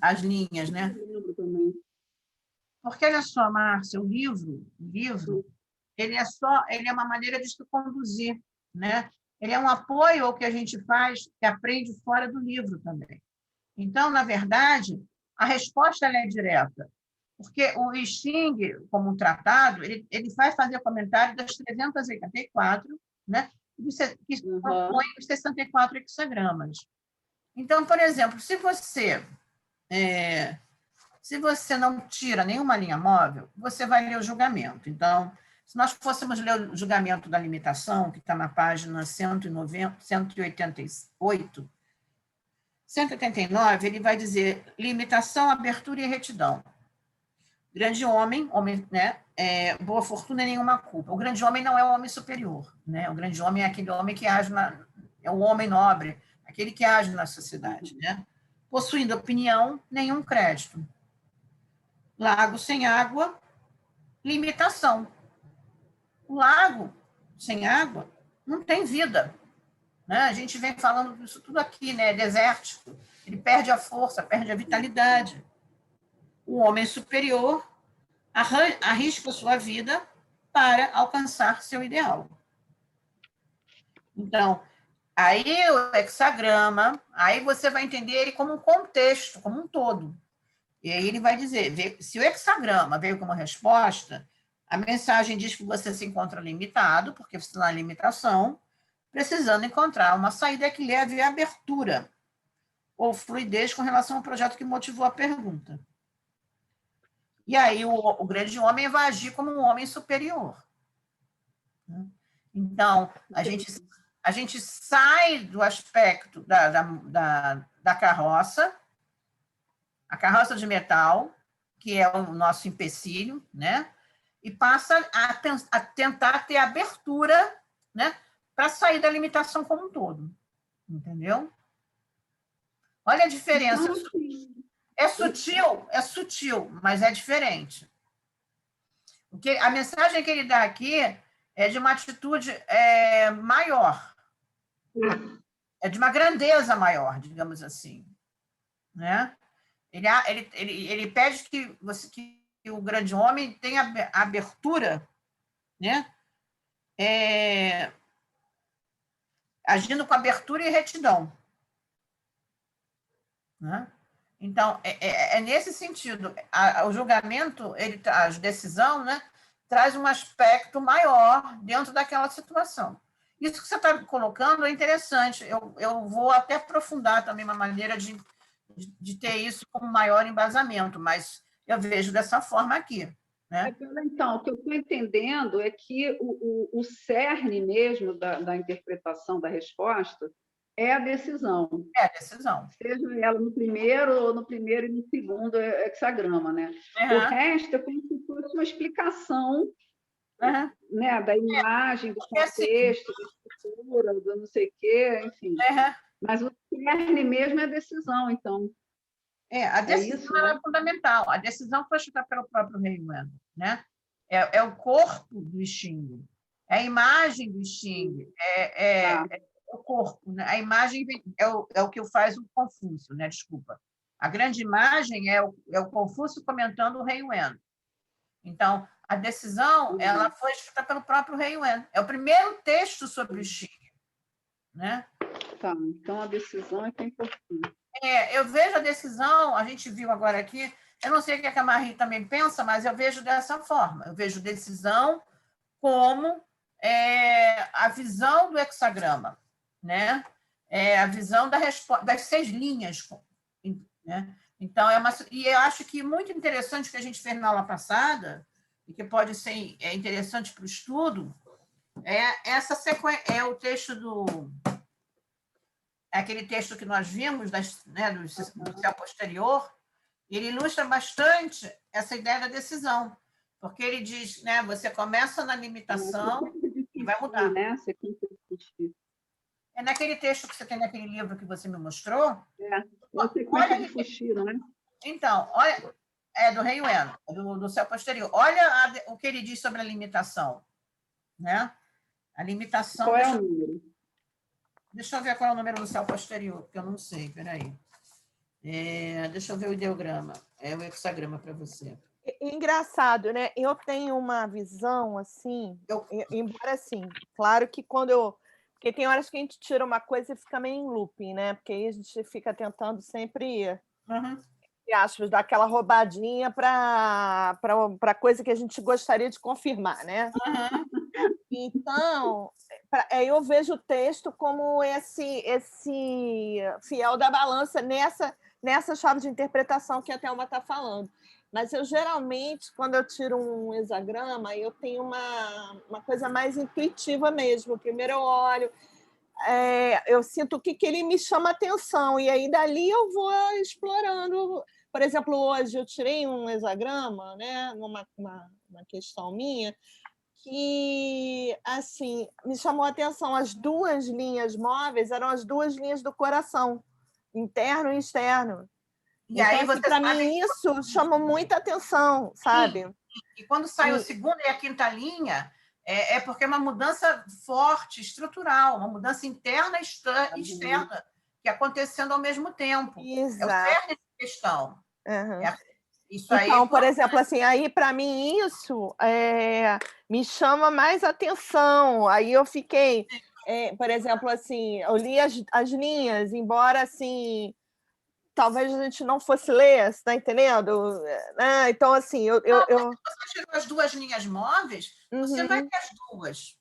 As linhas, né? Porque, olha só, Márcia, o livro, ele é uma maneira de se conduzir, né? Ele é um apoio ao que a gente faz, que aprende fora do livro também. Então, na verdade, a resposta ela é direta, porque o I Ching, como um tratado, ele vai fazer comentário das 384, né? Que compõem os 64 hexagramas. Então, por exemplo, se você não tira nenhuma linha móvel, você vai ler o julgamento. Então, se nós fôssemos ler o julgamento da limitação, que está na página 188, 189, ele vai dizer limitação, abertura e retidão. Grande homem, né, boa fortuna e nenhuma culpa. O grande homem não é o homem superior, né? O grande homem é aquele homem que age é o homem nobre, aquele que age na sociedade, né? Possuindo opinião, nenhum crédito. Lago sem água, limitação. O lago sem água não tem vida. né? A gente vem falando disso tudo aqui, né? Desértico. Ele perde a força, perde a vitalidade. O homem superior arrisca sua vida para alcançar seu ideal. Então, aí o hexagrama, aí você vai entender ele como um contexto, como um todo. E aí ele vai dizer, se o hexagrama veio como resposta, a mensagem diz que você se encontra limitado, porque você está na limitação, precisando encontrar uma saída que leve à abertura ou fluidez com relação ao projeto que motivou a pergunta. E aí o grande homem vai agir como um homem superior. Então, a gente sai do aspecto da carroça, a carroça de metal, que é o nosso empecilho, né? E passa a tentar ter abertura, né? Para sair da limitação como um todo. Entendeu? Olha a diferença. É sutil, mas é diferente. A mensagem que ele dá aqui é de uma atitude maior, é de uma grandeza maior, digamos assim, né? Ele pede que o grande homem tenha abertura, né? Agindo com abertura e retidão, né? Então, é nesse sentido. O julgamento, a decisão, né, traz um aspecto maior dentro daquela situação. Isso que você está colocando é interessante. Eu vou até aprofundar também uma maneira de ter isso como maior embasamento, mas eu vejo dessa forma aqui. Né? Então, o que eu estou entendendo é que o cerne mesmo da interpretação da resposta é a decisão. É a decisão. Seja ela no primeiro e no segundo hexagrama, né? Uhum. O resto é como se fosse uma explicação né, da imagem, do contexto, da estrutura, do não sei o quê, enfim. Uhum. Mas o cerne mesmo é a decisão, então. A decisão é fundamental. A decisão foi chutada pelo próprio Rei Wen, né? É o corpo do Xing, é a imagem do Xing, o corpo, né? A imagem é o que faz o Confúcio, né? Desculpa. A grande imagem é o Confúcio comentando o Rei Wen. Então, a decisão ela foi escrita pelo próprio Rei Wen. É o primeiro texto sobre o Xing, né? Tá, então a decisão é que é importante. Eu vejo a decisão, a gente viu agora aqui, eu não sei o que a Marie também pensa, mas eu vejo dessa forma. Eu vejo decisão como a visão do hexagrama, né? A visão das 6 linhas. Né? Então, e eu acho que muito interessante que a gente fez na aula passada, e que pode ser interessante para o estudo, essa sequência, o texto aquele texto que nós vimos do céu posterior, ele ilustra bastante essa ideia da decisão, porque ele diz, né, você começa na limitação e vai mudar. Né? É naquele texto que você tem naquele livro que você me mostrou? Olha de Fuxi, não é? Então, olha, do Rei Wen, do céu posterior. Olha o que ele diz sobre a limitação. Né? A limitação... Qual é o número? Deixa eu ver qual é o número do céu posterior, porque eu não sei, peraí. Deixa eu ver o ideograma, o hexagrama para você. Engraçado, né? Eu tenho uma visão, assim, embora assim, claro que porque tem horas que a gente tira uma coisa e fica meio em looping, né? Porque aí a gente fica tentando sempre, entre aspas, dar aquela roubadinha para coisa que a gente gostaria de confirmar, né? Então, eu vejo o texto como esse fiel da balança nessa chave de interpretação que a Thelma está falando. Mas eu, geralmente, quando eu tiro um hexagrama, eu tenho uma coisa mais intuitiva mesmo. Primeiro eu olho, eu sinto o que ele me chama atenção, e aí dali eu vou explorando. Por exemplo, hoje eu tirei um hexagrama, né, numa uma questão minha, que, assim, me chamou a atenção. As 2 linhas móveis eram as 2 linhas do coração, interno e externo. E então, aí, para mim, isso chamou muita atenção, sabe? E quando sai a segunda e a quinta linha, É porque é uma mudança forte, estrutural, uma mudança interna e externa, que acontecendo ao mesmo tempo. Exato. É o cerne da questão. Isso aí então, por exemplo, assim, aí para mim isso me chama mais atenção. Aí eu fiquei, por exemplo, assim, eu li as linhas, embora assim talvez a gente não fosse ler, você está entendendo? Então, assim, Se você tirou as duas linhas móveis, você vai ter as duas.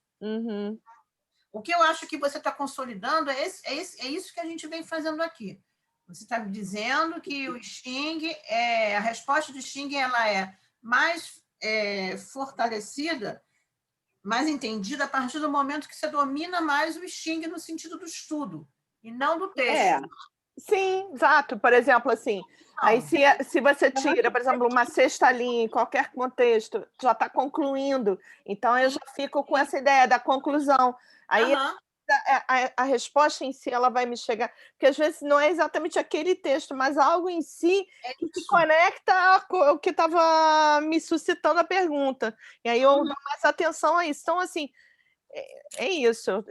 O que eu acho que você está consolidando é isso que a gente vem fazendo aqui. Você está dizendo que o Xing, a resposta do Xing ela é mais fortalecida, mais entendida a partir do momento que você domina mais o Xing no sentido do estudo, e não do texto. Sim, exato. Por exemplo, assim, aí se você tira, por exemplo, uma sexta linha em qualquer contexto, já está concluindo. Então, eu já fico com essa ideia da conclusão. Aí a resposta em si ela vai me chegar, porque às vezes não é exatamente aquele texto, mas algo em si que se conecta com o que estava me suscitando a pergunta. E aí eu dou mais atenção a isso. Então, assim, é isso. Eu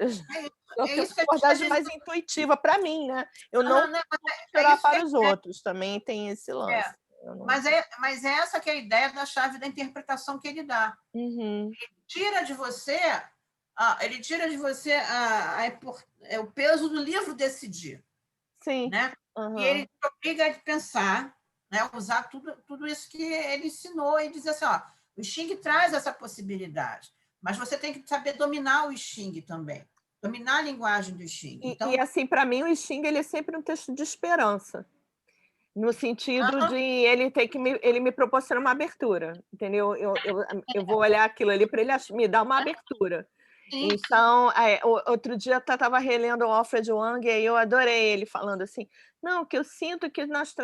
tenho uma abordagem mais intuitiva para mim, né? Eu não vou esperar para os outros, também tem esse lance. Mas essa que é a ideia da chave da interpretação que ele dá. Ele tira de você o peso do livro decidir. Sim. Né? E ele te obriga a pensar, né? Usar tudo isso que ele ensinou e dizer assim, o Xing traz essa possibilidade, mas você tem que saber dominar o Xing também, dominar a linguagem do Xing. Então, assim, para mim, o Xing ele é sempre um texto de esperança, no sentido de ele me proporciona uma abertura, entendeu? Eu vou olhar aquilo ali para ele me dar uma abertura. Então, outro dia eu estava relendo o Alfred Wang e eu adorei ele falando assim, não, que eu sinto que nas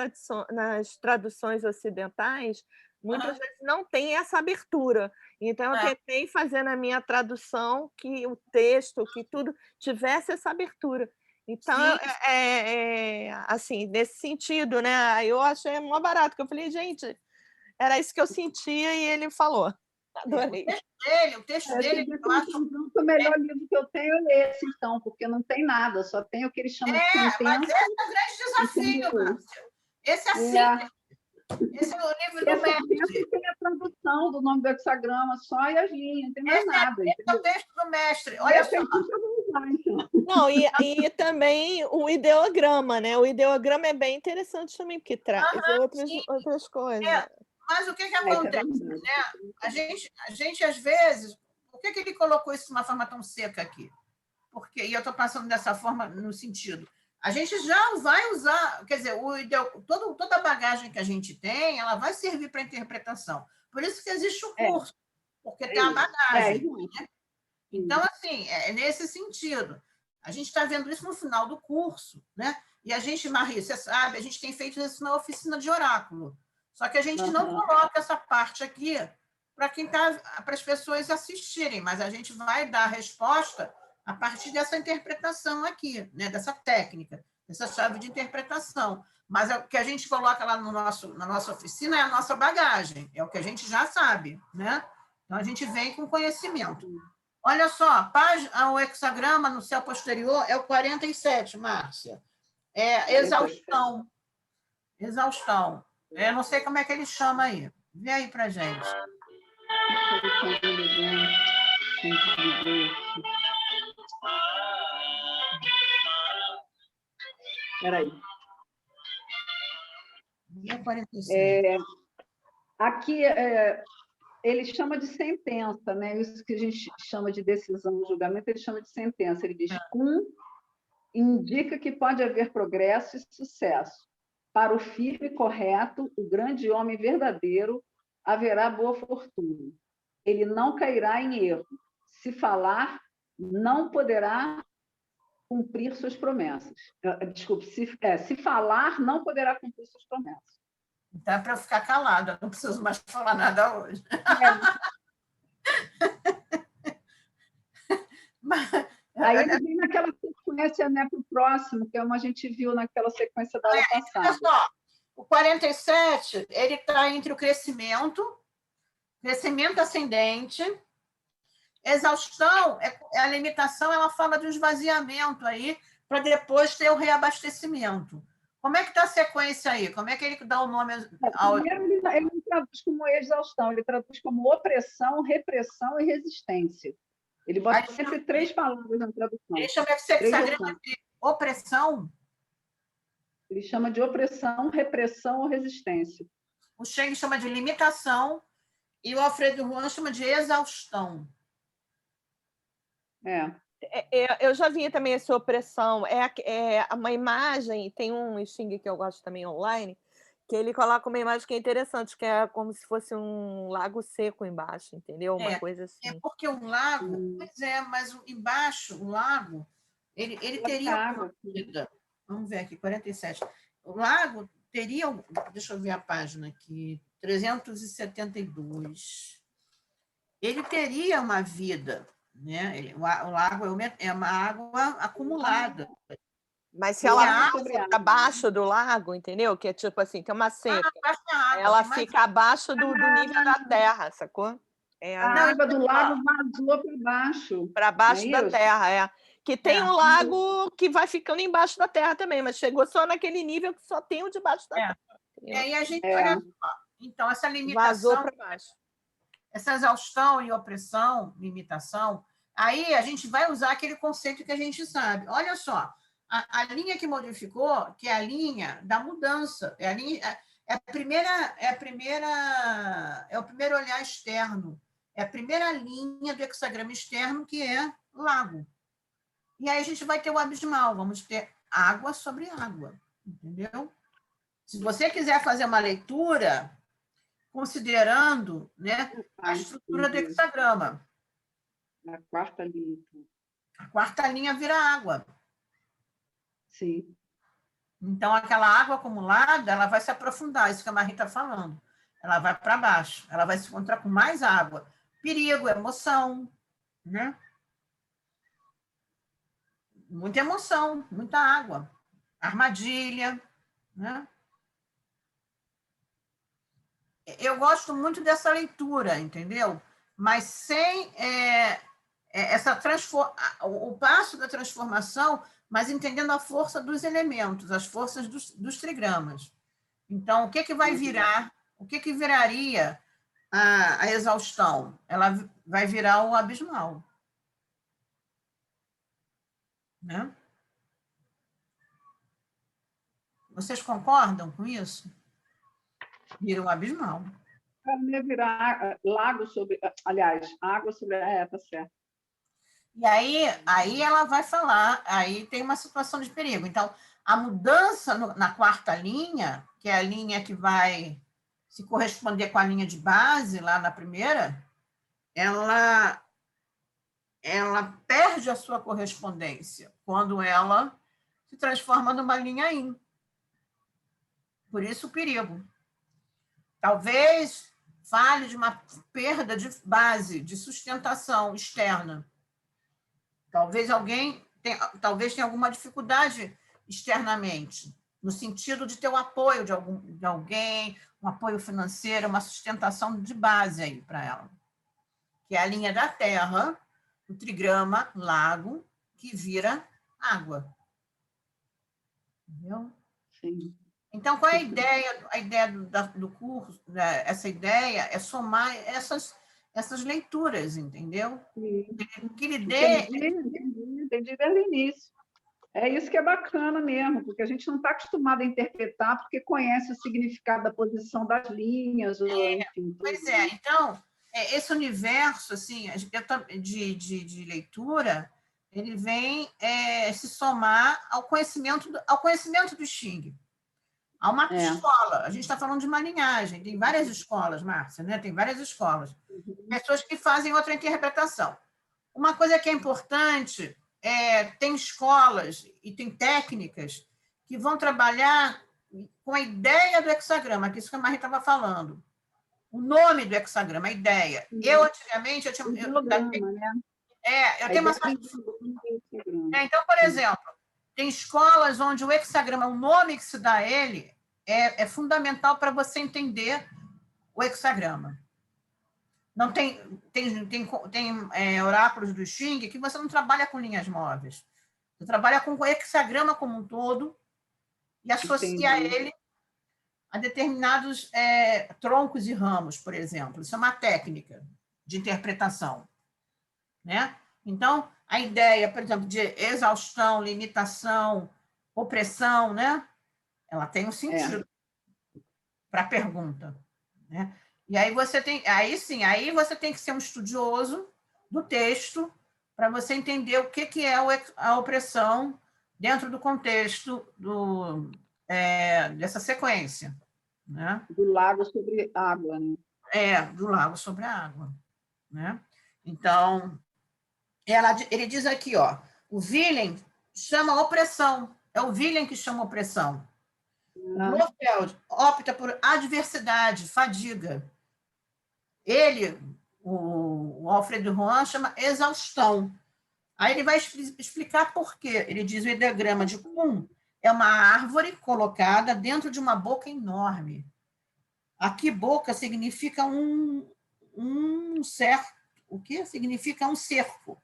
traduções ocidentais muitas vezes não tem essa abertura. Então, eu tentei fazer na minha tradução que o texto, que tudo tivesse essa abertura. Então, assim, nesse sentido, né? Eu achei mó barato, que eu falei, gente, era isso que eu sentia e ele falou. Adorei. O texto dele eu acho... O melhor livro que eu tenho é esse, então, porque não tem nada, só tem o que ele chama de sentença. Mas esse é o grande desafio, Márcia. Esse é assim. Esse é o livro do mestre. Tem a tradução do nome do hexagrama só e as linhas, não tem mais nada. Esse é o texto do mestre. Olha só. Não, e também o ideograma, né? O ideograma é bem interessante também, porque traz outras coisas. Mas o que acontece? Né? A gente, às vezes... Por que ele colocou isso de uma forma tão seca aqui? E eu estou passando dessa forma no sentido... A gente já vai usar... Quer dizer, toda a bagagem que a gente tem, ela vai servir para interpretação. Por isso que existe o curso, porque tem a bagagem. Né? Então, assim, é nesse sentido. A gente está vendo isso no final do curso. Né? E a gente, Marie, você sabe, a gente tem feito isso na oficina de oráculo. Só que a gente não coloca essa parte aqui para as pessoas assistirem, mas a gente vai dar a resposta a partir dessa interpretação aqui, né? Dessa técnica, dessa chave de interpretação. Mas o que a gente coloca lá na nossa oficina é a nossa bagagem, é o que a gente já sabe. Né? Então, a gente vem com conhecimento. Olha só, o hexagrama no céu posterior é o 47, Márcia. É exaustão. Exaustão. Eu não sei como é que ele chama aí. Vê aí para gente. Espera aí. Aqui ele chama de sentença, né? Isso que a gente chama de decisão, julgamento, ele chama de sentença. Ele diz: indica que pode haver progresso e sucesso. Para o firme e correto, o grande homem verdadeiro, haverá boa fortuna. Ele não cairá em erro. Se falar, não poderá cumprir suas promessas. Desculpe, se falar, não poderá cumprir suas promessas. Dá para ficar calada, não preciso mais falar nada hoje. Aí ele vem naquela sequência, né, para o próximo, que é como a gente viu naquela sequência da aula passada. Olha só, o 47, ele está entre o crescimento ascendente, Exaustão, a limitação, ela fala de um esvaziamento aí, para depois ter o reabastecimento. Como é que está a sequência aí? Como é que ele dá o nome ao... Primeiro, ele não traduz como exaustão, ele traduz como opressão, repressão e resistência. Ele bota sempre 3 palavras na tradução. Ele chama de sexagrama de opressão? Ele chama de opressão, repressão ou resistência. O Cheng chama de limitação e o Alfredo Juan chama de exaustão. Eu já vi também essa opressão. É uma imagem, tem um Xing que eu gosto também online, que ele coloca uma imagem que é interessante, que é como se fosse um lago seco embaixo, entendeu? Uma coisa assim. É porque um lago, pois é, mas embaixo, o lago, ele teria uma vida. Vamos ver aqui, 47. O lago teria, deixa eu ver a página aqui, 372. Ele teria uma vida, né? O lago é uma água acumulada. Mas se ela passa abaixo do lago, entendeu? Que é tipo assim, tem uma seca. Ela fica abaixo do nível da terra, sacou? A água do lago vazou para baixo. Para baixo da terra, Que tem um lago que vai ficando embaixo da terra também, mas chegou só naquele nível que só tem o de baixo da terra. E aí a gente olha só. Então, essa limitação. Vazou para baixo. Essa exaustão e opressão, limitação, aí a gente vai usar aquele conceito que a gente sabe. Olha só, a linha que modificou, que é a linha da mudança, é o primeiro olhar externo, é a primeira linha do hexagrama externo, que é lago. E aí a gente vai ter o abismal, vamos ter água sobre água, entendeu? Se você quiser fazer uma leitura considerando, né, a estrutura do hexagrama. A quarta linha. A quarta linha vira água. Sim. Então, aquela água acumulada, ela vai se aprofundar, isso que a Marie está falando. Ela vai para baixo, ela vai se encontrar com mais água. Perigo, emoção, né? Muita emoção, muita água. Armadilha, né? Eu gosto muito dessa leitura, entendeu? Mas sem o passo da transformação, mas entendendo a força dos elementos, as forças dos trigramas. Então, o que vai virar? O que viraria a exaustão? Ela vai virar o abismal. Né? Vocês concordam com isso? Vira um abismal. Ia virar lago sobre... Aliás, água sobre... tá certo. E aí ela vai falar, aí tem uma situação de perigo. Então, a mudança na quarta linha, que é a linha que vai se corresponder com a linha de base, lá na primeira, ela perde a sua correspondência quando ela se transforma numa linha yin. Por isso o perigo. Talvez fale de uma perda de base, de sustentação externa. Talvez tenha alguma dificuldade externamente, no sentido de ter o apoio de alguém, um apoio financeiro, uma sustentação de base aí para ela. Que é a linha da terra, o trigrama, lago, que vira água. Entendeu? Sim. Então, qual é a ideia do curso? Essa ideia é somar essas leituras, entendeu? Que lhe dê... Entendi desde o início. É isso que é bacana mesmo, porque a gente não está acostumado a interpretar porque conhece o significado da posição das linhas, enfim. Pois é, então, esse universo assim, de leitura, ele vem se somar ao conhecimento do Xing. Há uma escola, a gente está falando de uma linhagem, tem várias escolas, Márcia, né? Tem várias escolas. Pessoas que fazem outra interpretação. Uma coisa que é importante tem escolas e tem técnicas que vão trabalhar com a ideia do hexagrama, que é isso que a Marie estava falando. O nome do hexagrama, a ideia. Eu, antigamente, eu tinha... eu tenho uma... Então, por exemplo, tem escolas onde o hexagrama, o nome que se dá a ele, é fundamental para você entender o hexagrama. Não tem oráculos do Xing que você não trabalha com linhas móveis. Você trabalha com o hexagrama como um todo e associa ele a determinados troncos e ramos, por exemplo. Isso é uma técnica de interpretação, né? Então, a ideia, por exemplo, de exaustão, limitação, opressão, né? Ela tem um sentido para a pergunta, né? E aí você tem que ser um estudioso do texto para você entender o que é a opressão dentro do contexto dessa sequência, né? Do lago sobre água, né? Do lago sobre a água, né? Então, ele diz aqui, ó, o Willem chama opressão, é o Willem que chama opressão. O Blofeld opta por adversidade, fadiga. Ele, o Alfredo Juan, chama exaustão. Aí ele vai explicar por quê. Ele diz o ideograma de Kuhn é uma árvore colocada dentro de uma boca enorme. Aqui, boca significa um cerco. O que significa um cerco?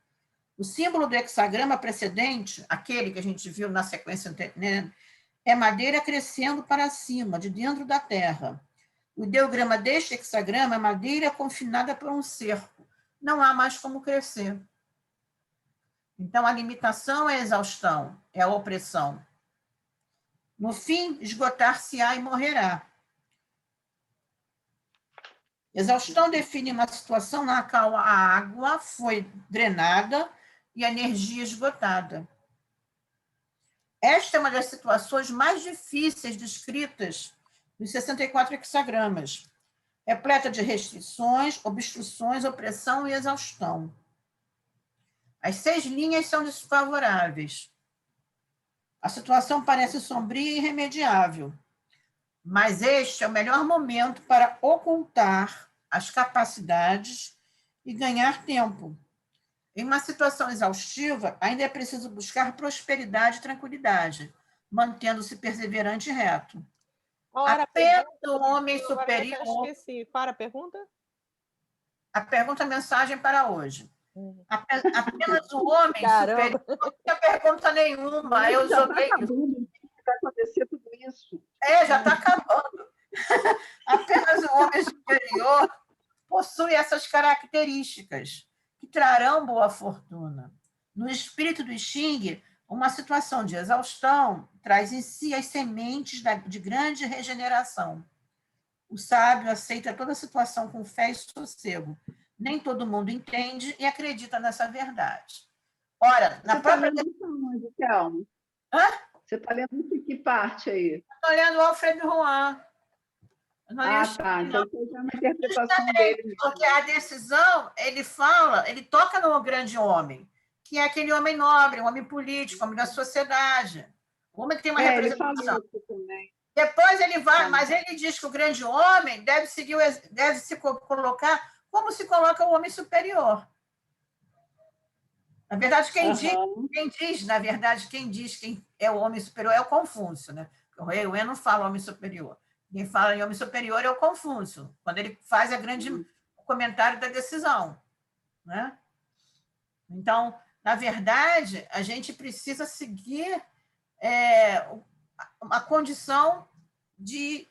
O símbolo do hexagrama precedente, aquele que a gente viu na sequência anterior, é madeira crescendo para cima, de dentro da terra. O ideograma deste hexagrama é madeira confinada por um cerco. Não há mais como crescer. Então, a limitação é a exaustão, é a opressão. No fim, esgotar-se-á e morrerá. Exaustão define uma situação na qual a água foi drenada e a energia esgotada. Esta é uma das situações mais difíceis descritas nos 64 hexagramas, repleta de restrições, obstruções, opressão e exaustão. As 6 linhas são desfavoráveis. A situação parece sombria e irremediável, mas este é o melhor momento para ocultar as capacidades e ganhar tempo. Em uma situação exaustiva, ainda é preciso buscar prosperidade e tranquilidade, mantendo-se perseverante e reto. Apenas o homem superior... Esqueci. Qual era a pergunta? A pergunta, a mensagem para hoje. Apenas o homem superior... Não tinha pergunta nenhuma. Eu joguei... Vai acontecer tudo isso. Já está acabando. Apenas o homem superior possui essas características que trarão boa fortuna. No espírito do Xing, uma situação de exaustão traz em si as sementes de grande regeneração. O sábio aceita toda a situação com fé e sossego. Nem todo mundo entende e acredita nessa verdade. Ora, na própria... Você está lendo que parte aí? Estou lendo o Alfredo Juan. Tá. Então, é uma interpretação dele. Porque a decisão, ele toca no grande homem, que é aquele homem nobre, um homem político, um homem da sociedade, um homem que tem uma representação. Depois ele vai, mas ele diz que o grande homem deve se colocar como se coloca o homem superior. Na verdade, quem diz quem é o homem superior é o Confúcio, né? O Rei Wen não fala homem superior. Quem fala em homem superior é o Confúcio, quando ele faz o comentário da decisão, né? Então, na verdade, a gente precisa seguir uma condição de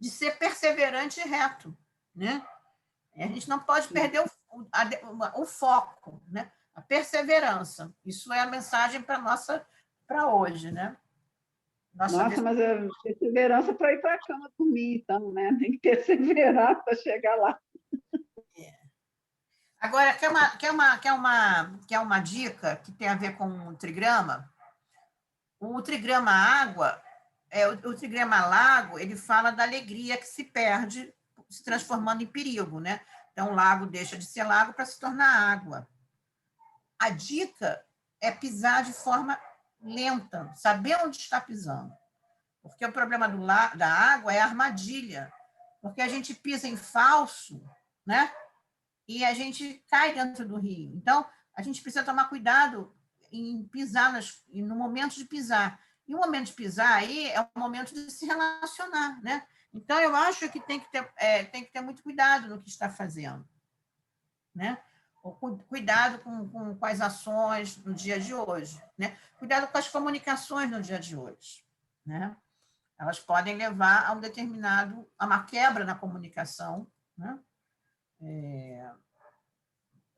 ser perseverante e reto, né? A gente não pode perder o foco, né? A perseverança. Isso é a mensagem para hoje, né? Mas é perseverança para ir para a cama dormir, então, né? Tem que perseverar para chegar lá. Agora, quer uma dica que tem a ver com o trigrama? O trigrama água, o trigrama lago, ele fala da alegria que se perde se transformando em perigo, né? Então, o lago deixa de ser lago para se tornar água. A dica é pisar de forma lenta, saber onde está pisando. Porque o problema da água é a armadilha. Porque a gente pisa em falso, né? E a gente cai dentro do rio. Então, a gente precisa tomar cuidado em pisar, no momento de pisar. E o momento de pisar aí é o momento de se relacionar, né? Então, eu acho que tem que ter muito cuidado no que está fazendo, né? Cuidado com as ações no dia de hoje, né? Cuidado com as comunicações no dia de hoje, né? Elas podem levar a a uma quebra na comunicação, né?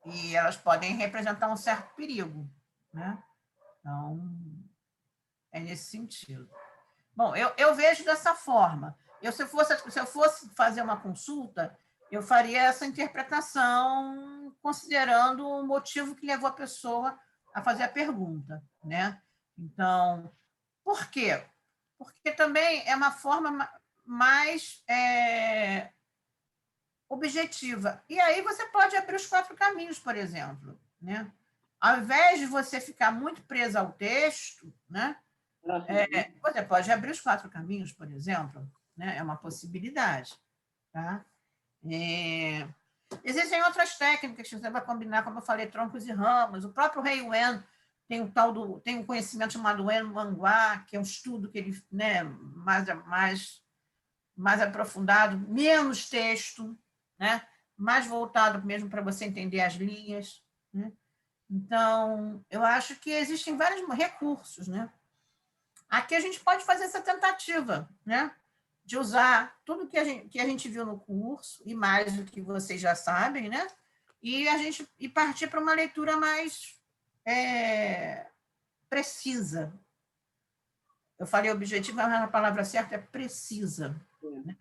E elas podem representar um certo perigo, né? Então, é nesse sentido. Bom, eu vejo dessa forma. Se eu fosse fazer uma consulta, eu faria essa interpretação considerando o motivo que levou a pessoa a fazer a pergunta, né? Então, por quê? Porque também é uma forma mais objetiva. E aí você pode abrir os 4 caminhos, por exemplo, né? Ao invés de você ficar muito preso ao texto, né? Você pode abrir os 4 caminhos, por exemplo, né? É uma possibilidade, tá? Existem outras técnicas que você vai combinar, como eu falei, troncos e ramos. O próprio Rei Wen tem um conhecimento chamado Wen Manguá, que é um estudo que ele, né, mais aprofundado, menos texto, né? Mais voltado mesmo para você entender as linhas, né? Então, eu acho que existem vários recursos, né? Aqui a gente pode fazer essa tentativa, né? De usar tudo que a gente viu no curso, e mais do que vocês já sabem, né? E partir para uma leitura mais precisa. Eu falei objetivo, mas a palavra certa é precisa. Né?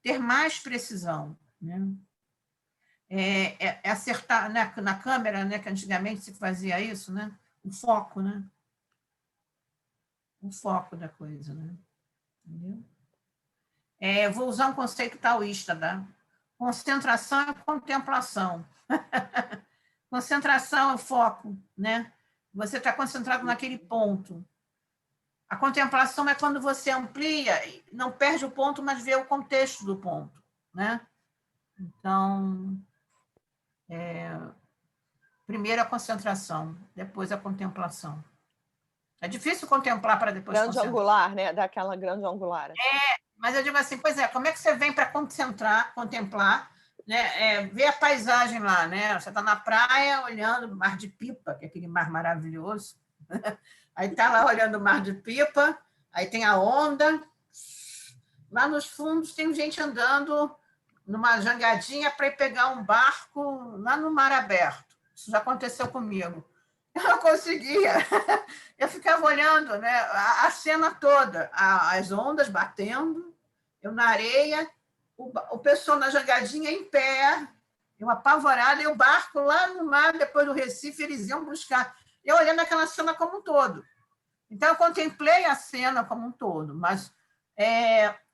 Ter mais precisão. Né? Acertar na câmera, né? Que antigamente se fazia isso, né? O foco, né? O foco da coisa, né? Entendeu? Vou usar um conceito taoísta, tá? Concentração e contemplação. Concentração é o foco, né? Você está concentrado naquele ponto. A contemplação é quando você amplia, não perde o ponto, mas vê o contexto do ponto, né? Então, primeiro a concentração, depois a contemplação. É difícil contemplar para depois grande concentrar. Angular, né? Daquela grande angular. Mas eu digo assim, pois como é que você vem para contemplar, né? Ver a paisagem lá, né? Você está na praia olhando o Mar de Pipa, que é aquele mar maravilhoso. Aí está lá olhando o Mar de Pipa, aí tem a onda. Lá nos fundos tem gente andando numa jangadinha para ir pegar um barco lá no mar aberto. Isso já aconteceu comigo. Eu não conseguia. Eu ficava olhando, né, a cena toda, as ondas batendo, eu na areia, o pessoal na jangadinha em pé, eu apavorada, e o barco lá no mar, depois do Recife, eles iam buscar. Eu olhando aquela cena como um todo. Então, eu contemplei a cena como um todo, mas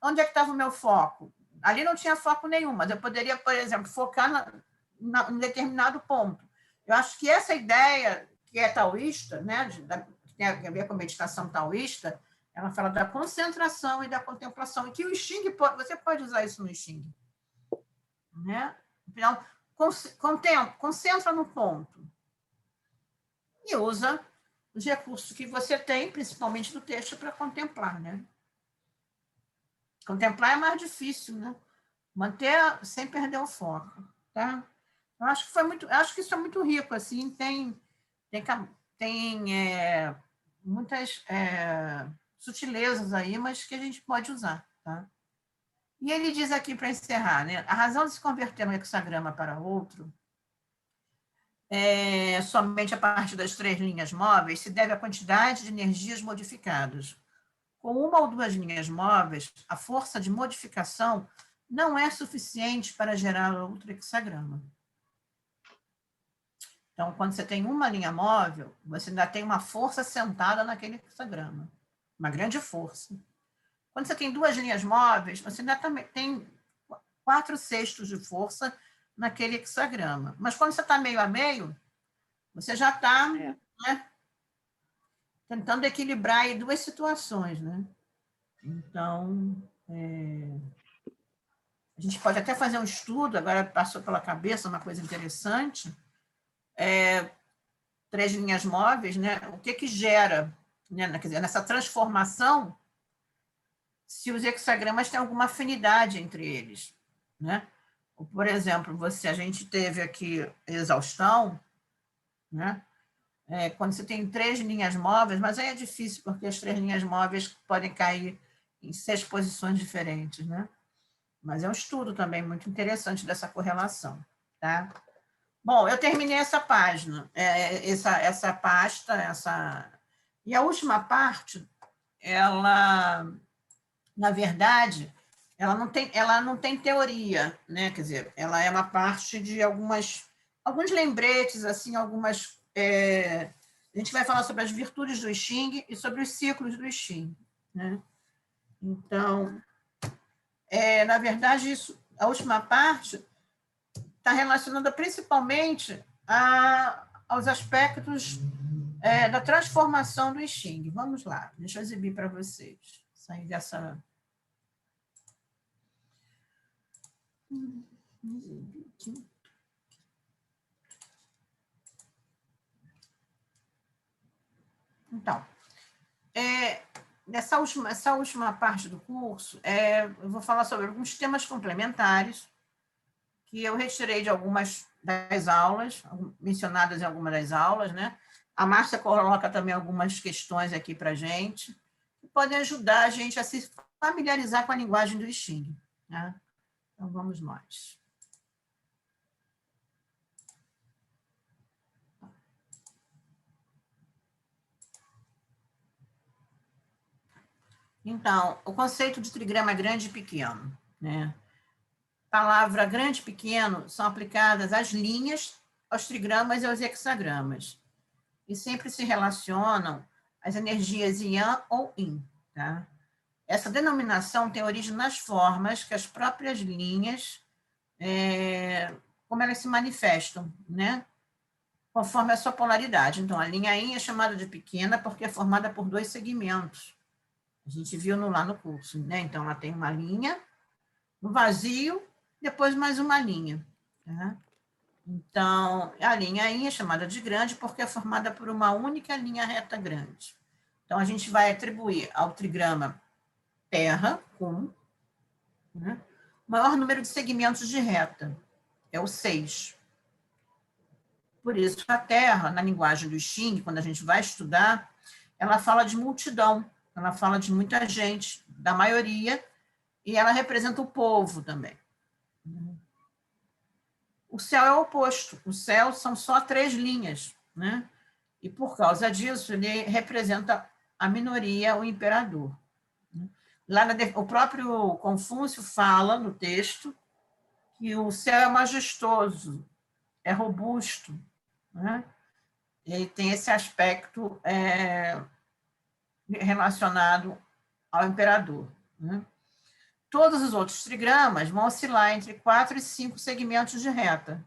onde é que estava o meu foco? Ali não tinha foco nenhum, mas eu poderia, por exemplo, focar em determinado ponto. Eu acho que essa ideia que é taoísta, né, que tem a ver com a meditação taoísta, ela fala da concentração e da contemplação, e que o Xing, você pode usar isso no Xing. Né? Então, concentra no ponto e usa os recursos que você tem, principalmente do texto, para contemplar. Né? Contemplar é mais difícil, né? Manter sem perder o foco. Tá? Eu acho que isso é muito rico, assim, tem muitas sutilezas aí, mas que a gente pode usar. Tá? E ele diz aqui, para encerrar, né, a razão de se converter um hexagrama para outro, somente a partir das 3 linhas móveis, se deve à quantidade de energias modificadas. Com 1 ou 2 linhas móveis, a força de modificação não é suficiente para gerar outro hexagrama. Então, quando você tem uma linha móvel, você ainda tem uma força sentada naquele hexagrama, uma grande força. Quando você tem 2 linhas móveis, você ainda também tem 4/6 de força naquele hexagrama. Mas quando você está meio a meio, você já está né, tentando equilibrar aí 2 situações. Né? Então, a gente pode até fazer um estudo, agora passou pela cabeça uma coisa interessante, 3 linhas móveis, né? O que gera, né? Quer dizer, nessa transformação, se os hexagramas têm alguma afinidade entre eles, né? Por exemplo, a gente teve aqui exaustão, né? Quando você tem 3 linhas móveis, mas aí é difícil, porque as 3 linhas móveis podem cair em 6 posições diferentes, né? Mas é um estudo também muito interessante dessa correlação, tá? Bom, eu terminei essa página, essa pasta, e a última parte, ela, na verdade, ela não tem teoria, né? Quer dizer, ela é uma parte de alguns lembretes, assim, a gente vai falar sobre as virtudes do I Ching e sobre os ciclos do I Ching, né? Então, na verdade, a última parte está relacionada principalmente aos aspectos da transformação do I Ching. Vamos lá, deixa eu exibir para vocês. Sair dessa... Então, essa última parte do curso, eu vou falar sobre alguns temas complementares que eu retirei de algumas das aulas, mencionadas em algumas das aulas, né? A Márcia coloca também algumas questões aqui para a gente, que podem ajudar a gente a se familiarizar com a linguagem do I Ching, né? Então, vamos nós. Então, o conceito de trigrama grande e pequeno, né? Palavra grande e pequeno são aplicadas às linhas, aos trigramas e aos hexagramas, e sempre se relacionam às energias Yang ou Yin, tá? Essa denominação tem origem nas formas que as próprias linhas, como elas se manifestam, né? Conforme a sua polaridade. Então, a linha Yin é chamada de pequena porque é formada por 2 segmentos. A gente viu lá no curso, né? Então, ela tem uma linha, um vazio, depois mais uma linha, tá? Então, a linha Yin é chamada de grande porque é formada por uma única linha reta grande. Então, a gente vai atribuir ao trigrama terra, com, né, o maior número de segmentos de reta, é o 6. Por isso, a terra, na linguagem do I Ching, quando a gente vai estudar, ela fala de multidão, ela fala de muita gente, da maioria, e ela representa o povo também. O céu é o oposto. O céu são só 3 linhas, né? E, por causa disso, ele representa a minoria, o imperador. O próprio Confúcio fala no texto que o céu é majestoso, é robusto, né? Ele tem esse aspecto relacionado ao imperador, né? Todos os outros trigramas vão oscilar entre 4 e 5 segmentos de reta.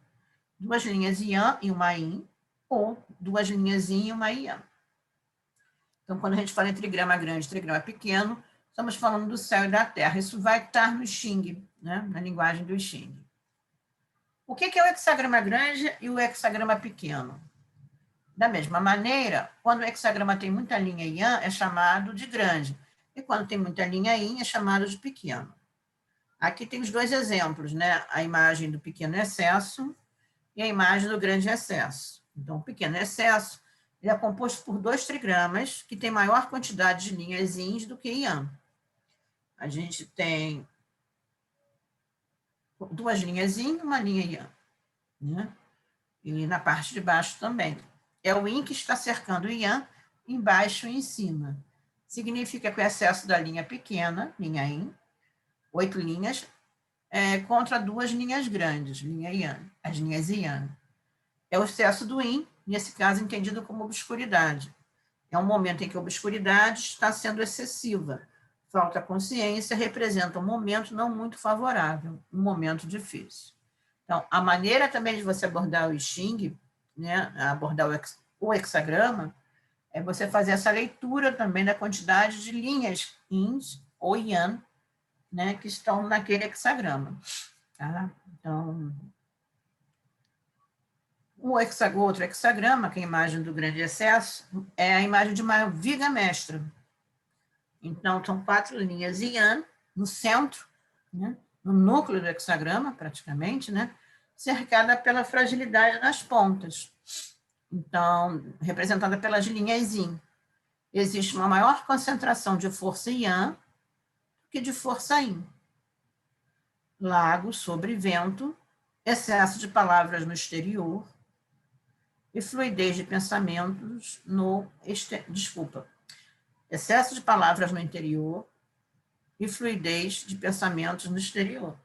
2 linhas Yang e uma Yin, ou 2 linhas Yin e uma Yang. Então, quando a gente fala em trigrama grande e trigrama pequeno, estamos falando do céu e da terra. Isso vai estar no Xing, né? Na linguagem do Xing. O que é o hexagrama grande e o hexagrama pequeno? Da mesma maneira, quando o hexagrama tem muita linha Yang, é chamado de grande. E quando tem muita linha Yin, é chamado de pequeno. Aqui tem os 2 exemplos, né? A imagem do pequeno excesso e a imagem do grande excesso. Então, o pequeno excesso ele é composto por 2 trigramas que têm maior quantidade de linhas Yin do que Yang. A gente tem 2 linhas Yin e uma linha Yang, né? E na parte de baixo também. É o Yin que está cercando o Yang, embaixo e em cima. Significa que o excesso da linha pequena, linha Yin, 8 linhas, contra 2 linhas grandes, linha Yang, as linhas Yang. É o excesso do Yin, nesse caso entendido como obscuridade. É um momento em que a obscuridade está sendo excessiva. Falta consciência representa um momento não muito favorável, um momento difícil. Então, a maneira também de você abordar o I Ching, né, abordar o hexagrama, é você fazer essa leitura também da quantidade de linhas Yins ou Yang, né, que estão naquele hexagrama. Tá? Então, o outro hexagrama, que é a imagem do grande excesso, é a imagem de uma viga mestra. Então, são 4 linhas Yan no centro, né? No núcleo do hexagrama, praticamente, né? Cercada pela fragilidade nas pontas. Então, representada pelas linhas Yin. Existe uma maior concentração de força Yan que de força Yin. Lago sobre vento, excesso de palavras no exterior e fluidez de pensamentos no excesso de palavras no interior e fluidez de pensamentos no exterior.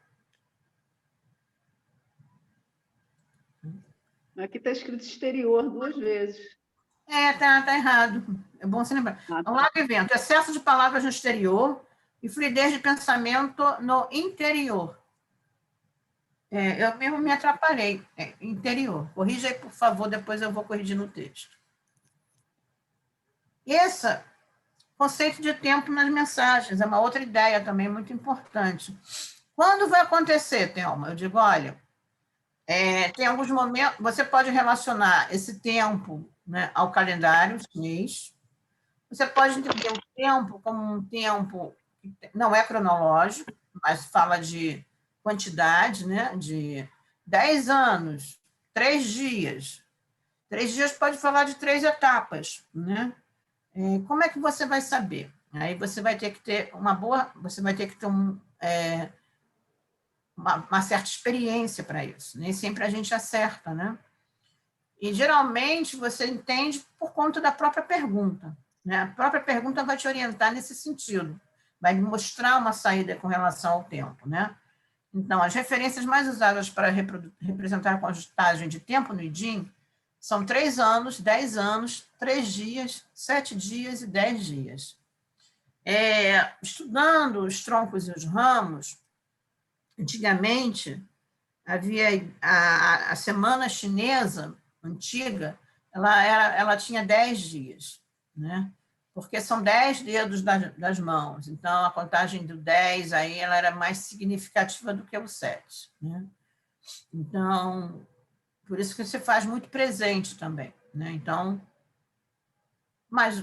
Aqui está escrito exterior 2 vezes. Tá errado. É bom você lembrar. Vamos lá, evento. Excesso de palavras no exterior e fluidez de pensamento no interior. Eu mesmo me atrapalhei. Interior. Corrija aí, por favor, depois eu vou corrigir no texto. Esse conceito de tempo nas mensagens é uma outra ideia também muito importante. Quando vai acontecer, Thelma? Eu digo, olha, tem alguns momentos, você pode relacionar esse tempo, né, ao calendário chinês. Você pode entender o tempo como um tempo que não é cronológico, mas fala de quantidade, né, de 10 anos, 3 dias. 3 dias pode falar de 3 etapas, né? Como é que você vai saber? Aí você vai ter que ter você vai ter que ter uma certa experiência para isso. Nem sempre a gente acerta, né? E, geralmente, você entende por conta da própria pergunta, né? A própria pergunta vai te orientar nesse sentido, vai mostrar uma saída com relação ao tempo, né? Então, as referências mais usadas para representar a contagem de tempo no IDIM são 3 anos, 10 anos, 3 dias, 7 dias e 10 dias. Estudando os troncos e os ramos, antigamente, havia a semana chinesa antiga, ela tinha 10 dias, né? Porque são 10 dedos das mãos, então a contagem do 10 aí ela era mais significativa do que o 7, né? Então, por isso que se faz muito presente também, né? Então, mas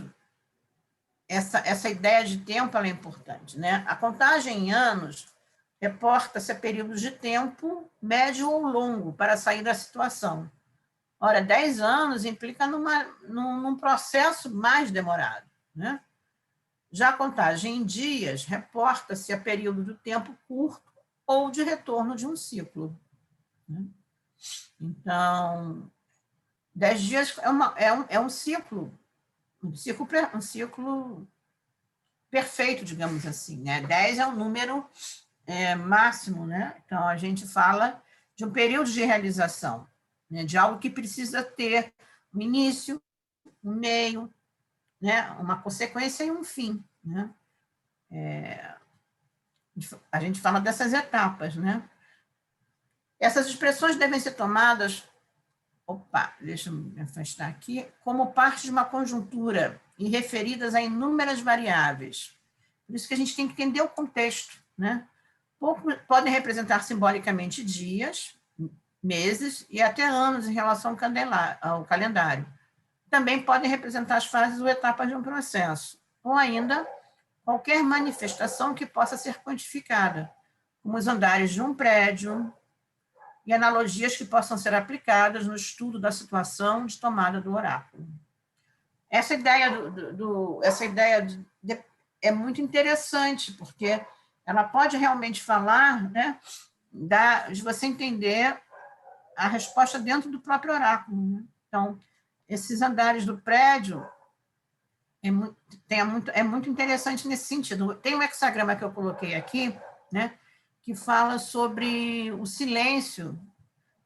essa ideia de tempo ela é importante, né? A contagem em anos reporta-se a períodos de tempo médio ou longo para sair da situação. Ora, 10 anos implica num processo mais demorado, né? Já a contagem em dias reporta-se a período do tempo curto ou de retorno de um ciclo, né? Então, 10 dias é um ciclo perfeito, digamos assim, né? 10 é um número máximo, né? Então, a gente fala de um período de realização, né? De algo que precisa ter um início, um meio, né? Uma consequência e um fim, né? A gente fala dessas etapas, né? Essas expressões devem ser tomadas, deixa eu me afastar aqui, como parte de uma conjuntura e referidas a inúmeras variáveis. Por isso que a gente tem que entender o contexto, né? Podem representar simbolicamente dias, meses e até anos em relação ao calendário. Também podem representar as fases ou etapas de um processo, ou ainda qualquer manifestação que possa ser quantificada, como os andares de um prédio e analogias que possam ser aplicadas no estudo da situação de tomada do oráculo. Essa ideia é muito interessante, porque ela pode realmente falar, né, de você entender a resposta dentro do próprio oráculo, né? Então, esses andares do prédio é muito interessante nesse sentido. Tem um hexagrama que eu coloquei aqui, né, que fala sobre o silêncio,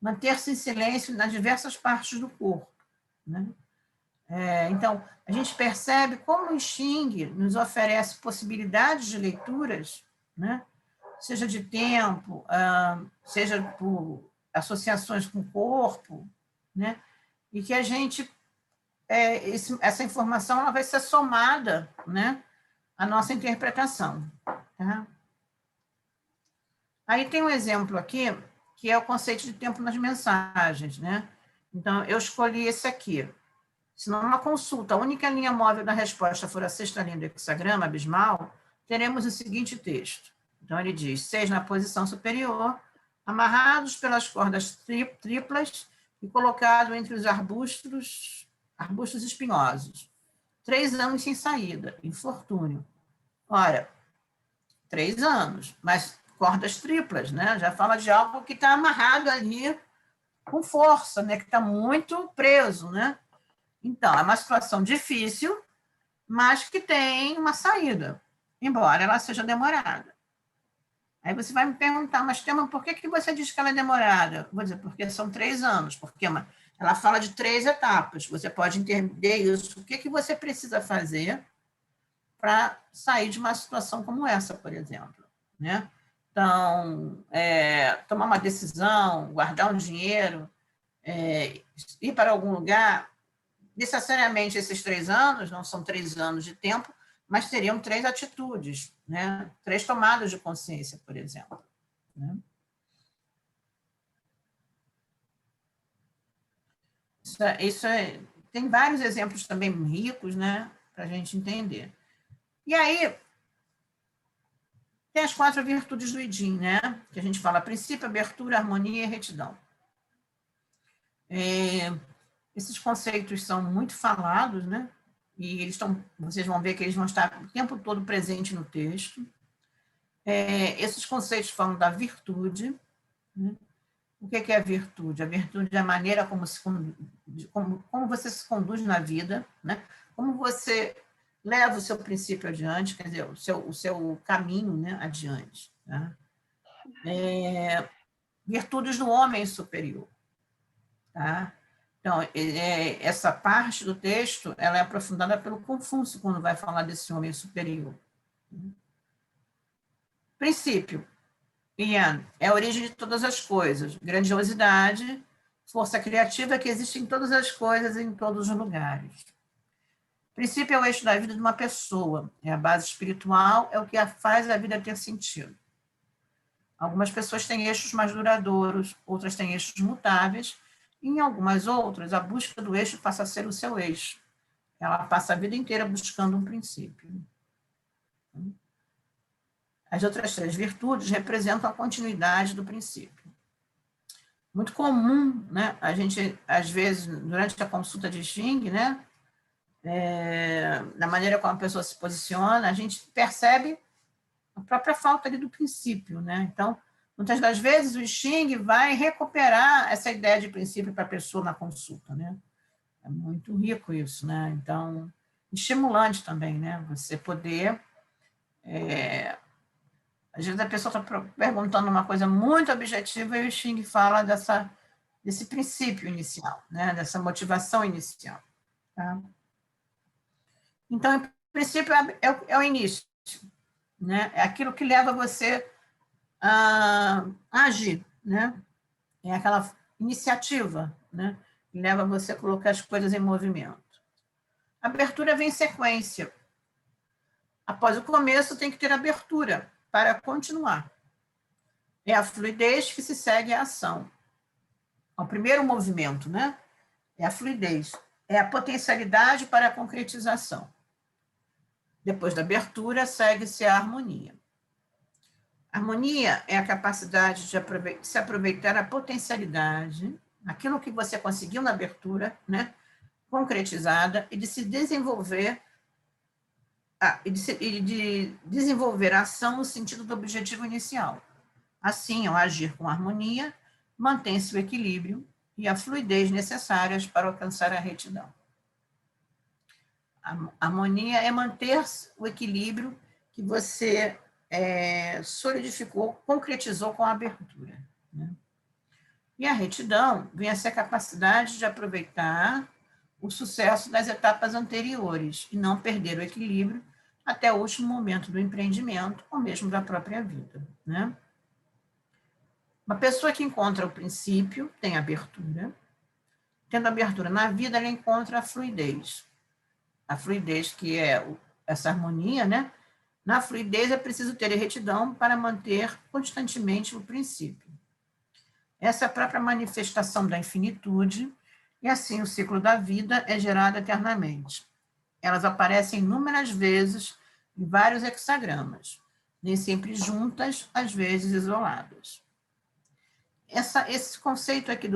manter-se em silêncio nas diversas partes do corpo, né? Então, a gente percebe como o Xing nos oferece possibilidades de leituras, né? Seja de tempo, seja por associações com o corpo, né? E que a gente, essa informação ela vai ser somada, né, à nossa interpretação. Tá? Aí tem um exemplo aqui, que é o conceito de tempo nas mensagens, né? Então, eu escolhi esse aqui. Se numa consulta a única linha móvel da resposta for a sexta linha do hexagrama abismal, teremos o seguinte texto. Então, ele diz, 6 na posição superior, amarrados pelas cordas triplas e colocado entre os arbustos espinhosos. 3 anos sem saída, infortúnio. Ora, 3 anos, mas cordas triplas, né? Já fala de algo que está amarrado ali com força, né? Que está muito preso, né? Então, é uma situação difícil, mas que tem uma saída, embora ela seja demorada. Aí você vai me perguntar, mas Thelma, por que você diz que ela é demorada? Vou dizer, porque são 3 anos, porque ela fala de 3 etapas. Você pode entender isso. O que você precisa fazer para sair de uma situação como essa, por exemplo, né? Então, tomar uma decisão, guardar um dinheiro, ir para algum lugar, necessariamente esses 3 anos, não são 3 anos de tempo, mas seriam 3 atitudes, né? 3 tomadas de consciência, por exemplo. Né? Tem vários exemplos também ricos, né, para a gente entender. E aí, tem as 4 virtudes do Idim, né? Que a gente fala princípio, abertura, harmonia e retidão. Esses conceitos são muito falados, né? E vocês vão ver que eles vão estar o tempo todo presentes no texto. Esses conceitos falam da virtude. Né? O que é a virtude? A virtude é a maneira como você se conduz na vida, né? Como você leva o seu princípio adiante, quer dizer, o seu caminho, né, adiante. Tá? Virtudes do homem superior. Tá? Então, essa parte do texto ela é aprofundada pelo Confúcio, quando vai falar desse homem superior. Princípio. Yan é a origem de todas as coisas. Grandiosidade, força criativa que existe em todas as coisas e em todos os lugares. Princípio é o eixo da vida de uma pessoa. É a base espiritual, é o que faz a vida ter sentido. Algumas pessoas têm eixos mais duradouros, outras têm eixos mutáveis, e em algumas outras, a busca do eixo passa a ser o seu eixo. Ela passa a vida inteira buscando um princípio. As outras 3 virtudes representam a continuidade do princípio. Muito comum, né? A gente, às vezes, durante a consulta de Xing, né? Da maneira como a pessoa se posiciona, a gente percebe a própria falta ali do princípio, né? Então, muitas das vezes o Xing vai recuperar essa ideia de princípio para a pessoa na consulta, né? É muito rico isso, né? Então, estimulante também, né? Você poder... Às vezes a pessoa está perguntando uma coisa muito objetiva e o Xing fala desse princípio inicial, né? Dessa motivação inicial. Tá? Então, em princípio, é o início, né? É aquilo que leva você a agir, né? É aquela iniciativa, né? Que leva você a colocar as coisas em movimento. A abertura vem em sequência. Após o começo, tem que ter abertura para continuar. É a fluidez que se segue à ação. O primeiro movimento, né? É a fluidez. É a potencialidade para a concretização. Depois da abertura, segue-se a harmonia. A harmonia é a capacidade de se aproveitar a potencialidade, aquilo que você conseguiu na abertura, né? Concretizada, e de se desenvolver e de desenvolver a ação no sentido do objetivo inicial. Assim, ao agir com harmonia, mantém-se o equilíbrio e a fluidez necessárias para alcançar a retidão. A harmonia é manter o equilíbrio que você solidificou, concretizou com a abertura. Né? E a retidão vem a ser a capacidade de aproveitar o sucesso das etapas anteriores e não perder o equilíbrio até o último momento do empreendimento ou mesmo da própria vida. Né? Uma pessoa que encontra o princípio tem abertura. Tendo abertura na vida, ela encontra a fluidez. A fluidez que é essa harmonia, né? Na fluidez é preciso ter retidão para manter constantemente o princípio. Essa é a própria manifestação da infinitude E assim, o ciclo da vida é gerado eternamente. Elas aparecem inúmeras vezes em vários hexagramas, nem sempre juntas, às vezes isoladas. Esse conceito aqui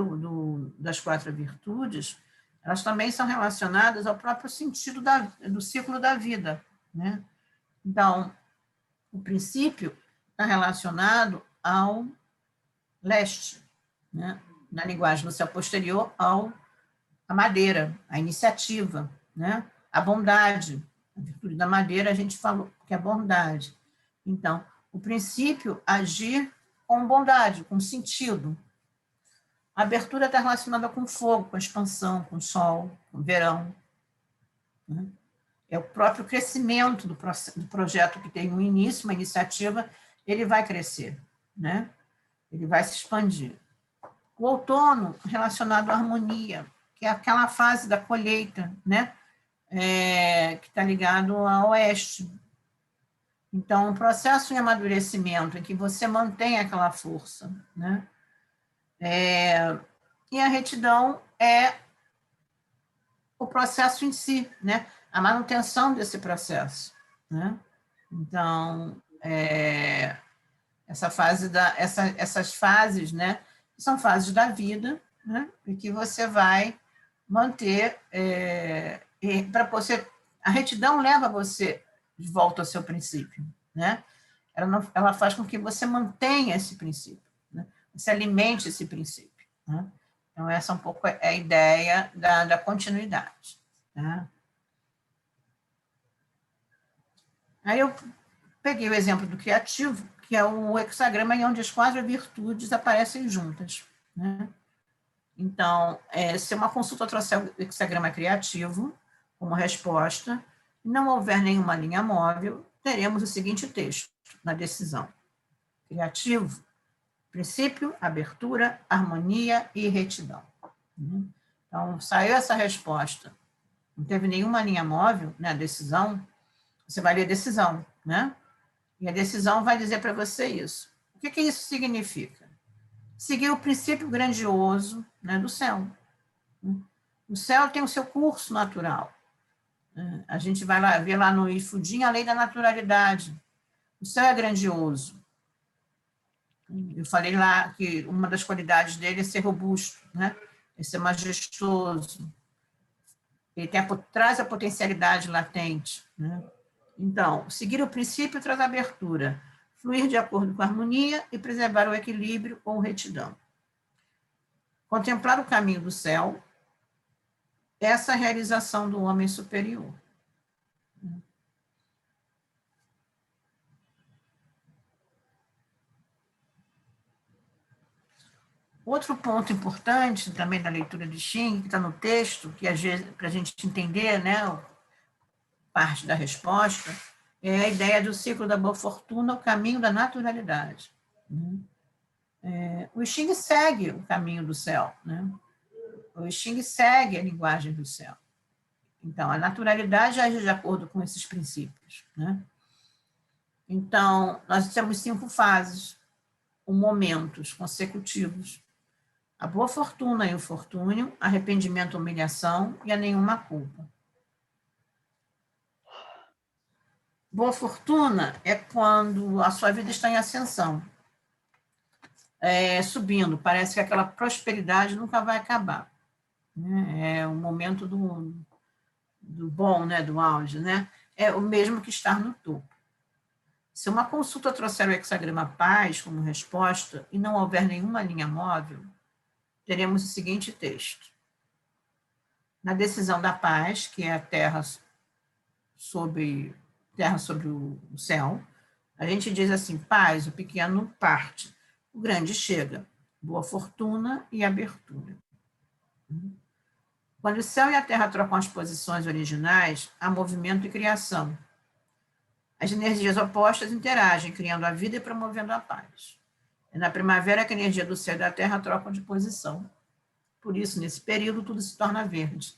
das 4 virtudes, elas também são relacionadas ao próprio sentido do ciclo da vida, né? Então, o princípio está relacionado ao leste, né? Na linguagem do céu posterior, à madeira, à iniciativa, né? A bondade. A virtude da madeira, a gente falou que é bondade. Então, o princípio, agir com bondade, com sentido. A abertura está relacionada com fogo, com a expansão, com o sol, com o verão. Né? É o próprio crescimento do projeto que tem um início, uma iniciativa, ele vai crescer, né? Ele vai se expandir. O outono, relacionado à harmonia, que é aquela fase da colheita, né? Que está ligado ao oeste. Então, um processo de amadurecimento em que você mantém aquela força, né? E a retidão é o processo em si, né? A manutenção desse processo, né? Então, essas fases, né? São fases da vida, né? E que você vai manter para você. A retidão leva você de volta ao seu princípio, né? Ela faz com que você mantenha esse princípio, né? Você alimente esse princípio, né? Então, essa é um pouco a ideia da continuidade. Tá? Aí eu peguei o exemplo do criativo, que é o hexagrama em onde as 4 virtudes aparecem juntas. Né? Então, se uma consulta trouxer o hexagrama criativo como resposta, e não houver nenhuma linha móvel, teremos o seguinte texto na decisão. Criativo, princípio, abertura, harmonia e retidão. Então, saiu essa resposta, não teve nenhuma linha móvel, né, a decisão, você vai ler a decisão, né? E a decisão vai dizer para você isso. O que isso significa? Seguir o princípio grandioso, né, do céu. O céu tem o seu curso natural. A gente vai ver lá no Ifudim a lei da naturalidade. O céu é grandioso. Eu falei lá que uma das qualidades dele é ser robusto, né? É ser majestoso. Ele traz a potencialidade latente, né? Então, seguir o princípio traz abertura, fluir de acordo com a harmonia e preservar o equilíbrio ou retidão. Contemplar o caminho do céu, essa é a realização do homem superior. Outro ponto importante também da leitura de Xing, que está no texto, que às vezes, para a gente entender, né, parte da resposta, é a ideia do ciclo da boa fortuna, o caminho da naturalidade. O Xing segue o caminho do céu, né? O Xing segue a linguagem do céu. Então, a naturalidade age de acordo com esses princípios, né? Então, nós temos 5 fases, ou momentos consecutivos. A boa fortuna e o fortúnio, arrependimento, humilhação e a nenhuma culpa. Boa fortuna é quando a sua vida está em ascensão, subindo, parece que aquela prosperidade nunca vai acabar. Né? É o momento do bom, né? Do auge. Né? É o mesmo que estar no topo. Se uma consulta trouxer o hexagrama paz como resposta e não houver nenhuma linha móvel, teremos o seguinte texto. Na decisão da paz, que é a terra sobre o céu, a gente diz assim, paz, o pequeno parte, o grande chega, boa fortuna e abertura. Quando o céu e a terra trocam as posições originais, há movimento e criação. As energias opostas interagem, criando a vida e promovendo a paz. É na primavera que a energia do céu e da terra trocam de posição. Por isso, nesse período, tudo se torna verde.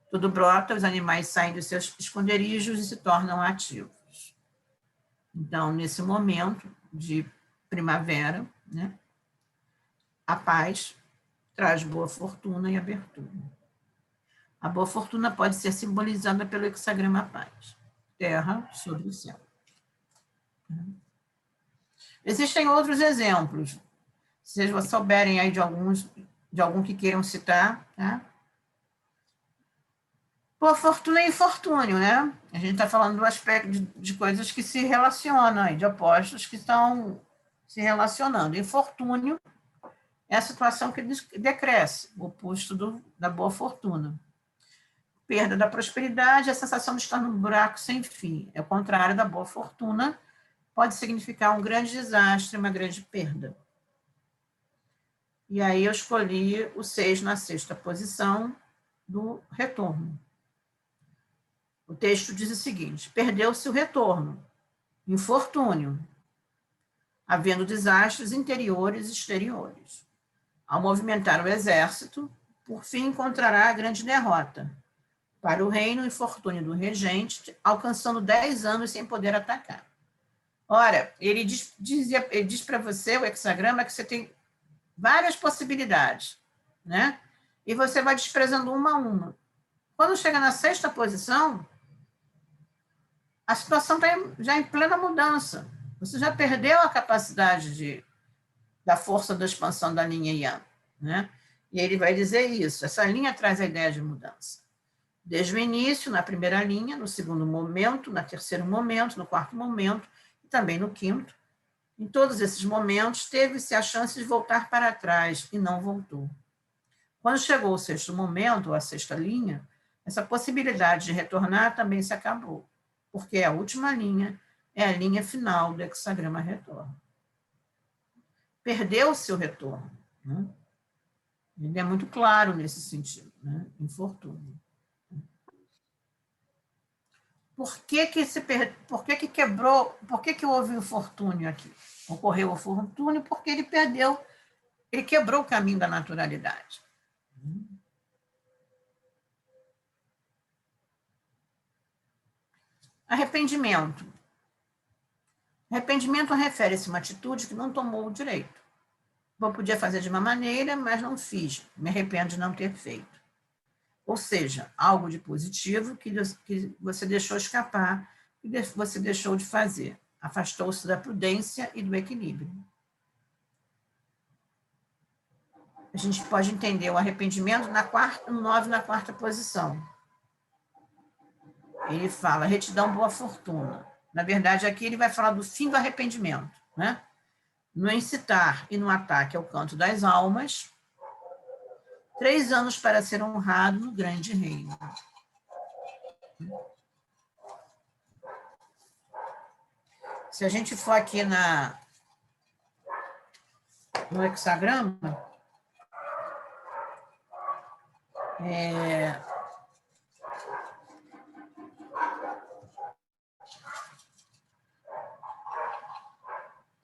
Tudo brota, os animais saem dos seus esconderijos e se tornam ativos. Então, nesse momento de primavera, né, a paz traz boa fortuna e abertura. A boa fortuna pode ser simbolizada pelo hexagrama paz. Terra sobre o céu. Existem outros exemplos. Se vocês souberem aí de algum que queiram citar, tá? Boa fortuna e infortúnio, né? A gente está falando do aspecto de coisas que se relacionam, de opostos que estão se relacionando. Infortúnio é a situação que decresce, o oposto da boa fortuna. Perda da prosperidade, a sensação de estar num buraco sem fim. É o contrário da boa fortuna, pode significar um grande desastre, uma grande perda. E aí eu escolhi o 6 na 6ª posição do retorno. O texto diz o seguinte: perdeu-se o retorno, infortúnio, havendo desastres interiores e exteriores. Ao movimentar o exército, por fim encontrará a grande derrota. Para o reino, o infortúnio do regente, alcançando 10 anos sem poder atacar. Ora, ele diz para você, o hexagrama, que você tem várias possibilidades, né? E você vai desprezando uma a uma. Quando chega na 6ª posição, a situação está já em plena mudança. Você já perdeu a capacidade da força da expansão da linha Yang, né? E ele vai dizer isso. Essa linha traz a ideia de mudança. Desde o início, na primeira linha, no segundo momento, no terceiro momento, no quarto momento, e também no quinto. Em todos esses momentos, teve-se a chance de voltar para trás e não voltou. Quando chegou o 6º momento, ou a 6ª linha, essa possibilidade de retornar também se acabou, porque a última linha é a linha final do hexagrama retorno. Perdeu-se o retorno, né? Ele é muito claro nesse sentido, né? Infortúnio. Por que quebrou? Por que houve o infortúnio aqui? Ocorreu o infortúnio porque ele quebrou o caminho da naturalidade. Arrependimento. Arrependimento refere-se a uma atitude que não tomou o direito. Eu podia fazer de uma maneira, mas não fiz. Me arrependo de não ter feito. Ou seja, algo de positivo que você deixou escapar, que você deixou de fazer. Afastou-se da prudência e do equilíbrio. A gente pode entender o arrependimento no 9, na 4ª posição. Ele fala retidão, boa fortuna. Na verdade, aqui ele vai falar do fim do arrependimento, né? No incitar e no ataque ao canto das almas, 3 anos para ser honrado no grande reino. Se a gente for aqui no hexagrama,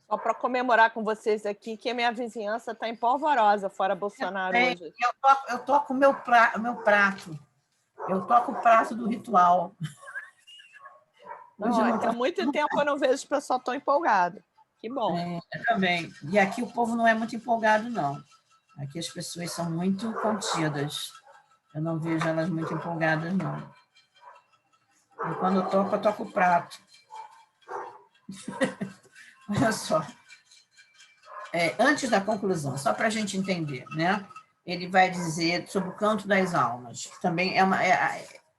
Só para comemorar com vocês aqui que a minha vizinhança está em polvorosa fora Bolsonaro hoje. Eu toco o meu prato. Eu toco o prato do ritual. Há muito tempo eu não vejo o pessoal tão empolgado. Que bom. Eu também. E aqui o povo não é muito empolgado, não. Aqui as pessoas são muito contidas. Eu não vejo elas muito empolgadas, não. E quando eu toco o prato. Olha só. Antes da conclusão, só para a gente entender, né? Ele vai dizer sobre o canto das almas, que também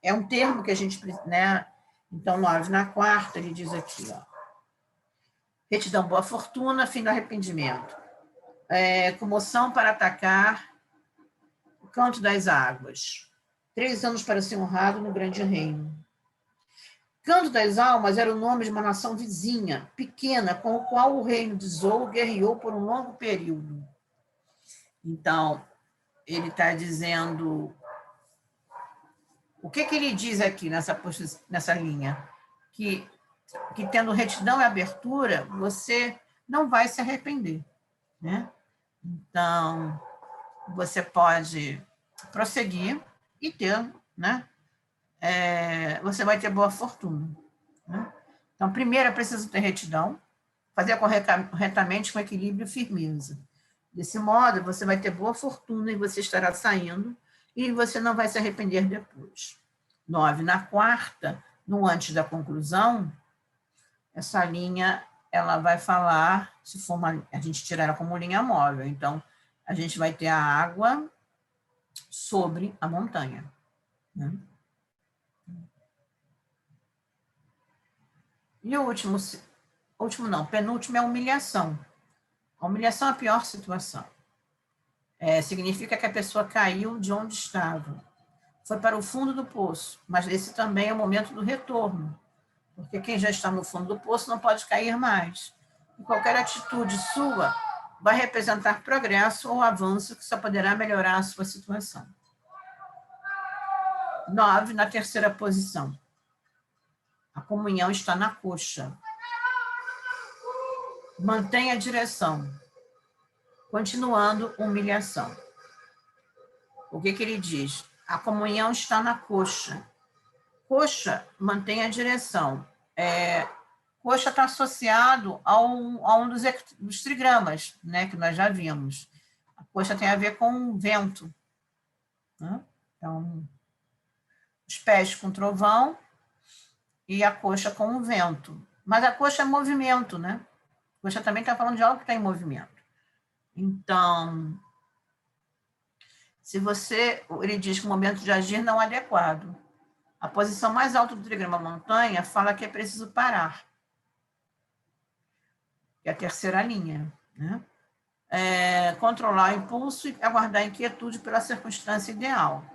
é um termo que a gente... Né? Então, 9 na 4ª, ele diz aqui, ó. Retidão, boa fortuna, fim do arrependimento. Comoção para atacar o canto das águas. 3 anos para ser honrado no grande reino. Canto das Almas era o nome de uma nação vizinha, pequena, com o qual o reino de Zou guerreou por um longo período. Então, ele está dizendo... O que ele diz aqui nessa linha? Que tendo retidão e abertura, você não vai se arrepender, né? Então, você pode prosseguir e ter, né? Você vai ter boa fortuna, né? Então, primeiro é preciso ter retidão, fazer corretamente com equilíbrio e firmeza. Desse modo, você vai ter boa fortuna e você estará saindo e você não vai se arrepender depois. 9, na quarta, no antes da conclusão, essa linha ela vai falar, se for a gente tirar ela como linha móvel, então a gente vai ter a água sobre a montanha. Né? E o penúltimo é a humilhação. A humilhação é a pior situação. Significa que a pessoa caiu de onde estava. Foi para o fundo do poço, mas esse também é o momento do retorno, porque quem já está no fundo do poço não pode cair mais. E qualquer atitude sua vai representar progresso ou avanço que só poderá melhorar a sua situação. 9, na terceira posição. A comunhão está na coxa. Mantenha a direção, continuando humilhação. O que ele diz? A comunhão está na coxa. Coxa mantém a direção. Coxa está associado a um dos trigramas, né, que nós já vimos. A coxa tem a ver com o vento. Né? Então, os pés com trovão e a coxa com o vento. Mas a coxa é movimento, né? A coxa também está falando de algo que está em movimento. Então, ele diz que o momento de agir não é adequado. A posição mais alta do trigrama montanha fala que é preciso parar. Que é a terceira linha. Né? Controlar o impulso e aguardar a inquietude pela circunstância ideal.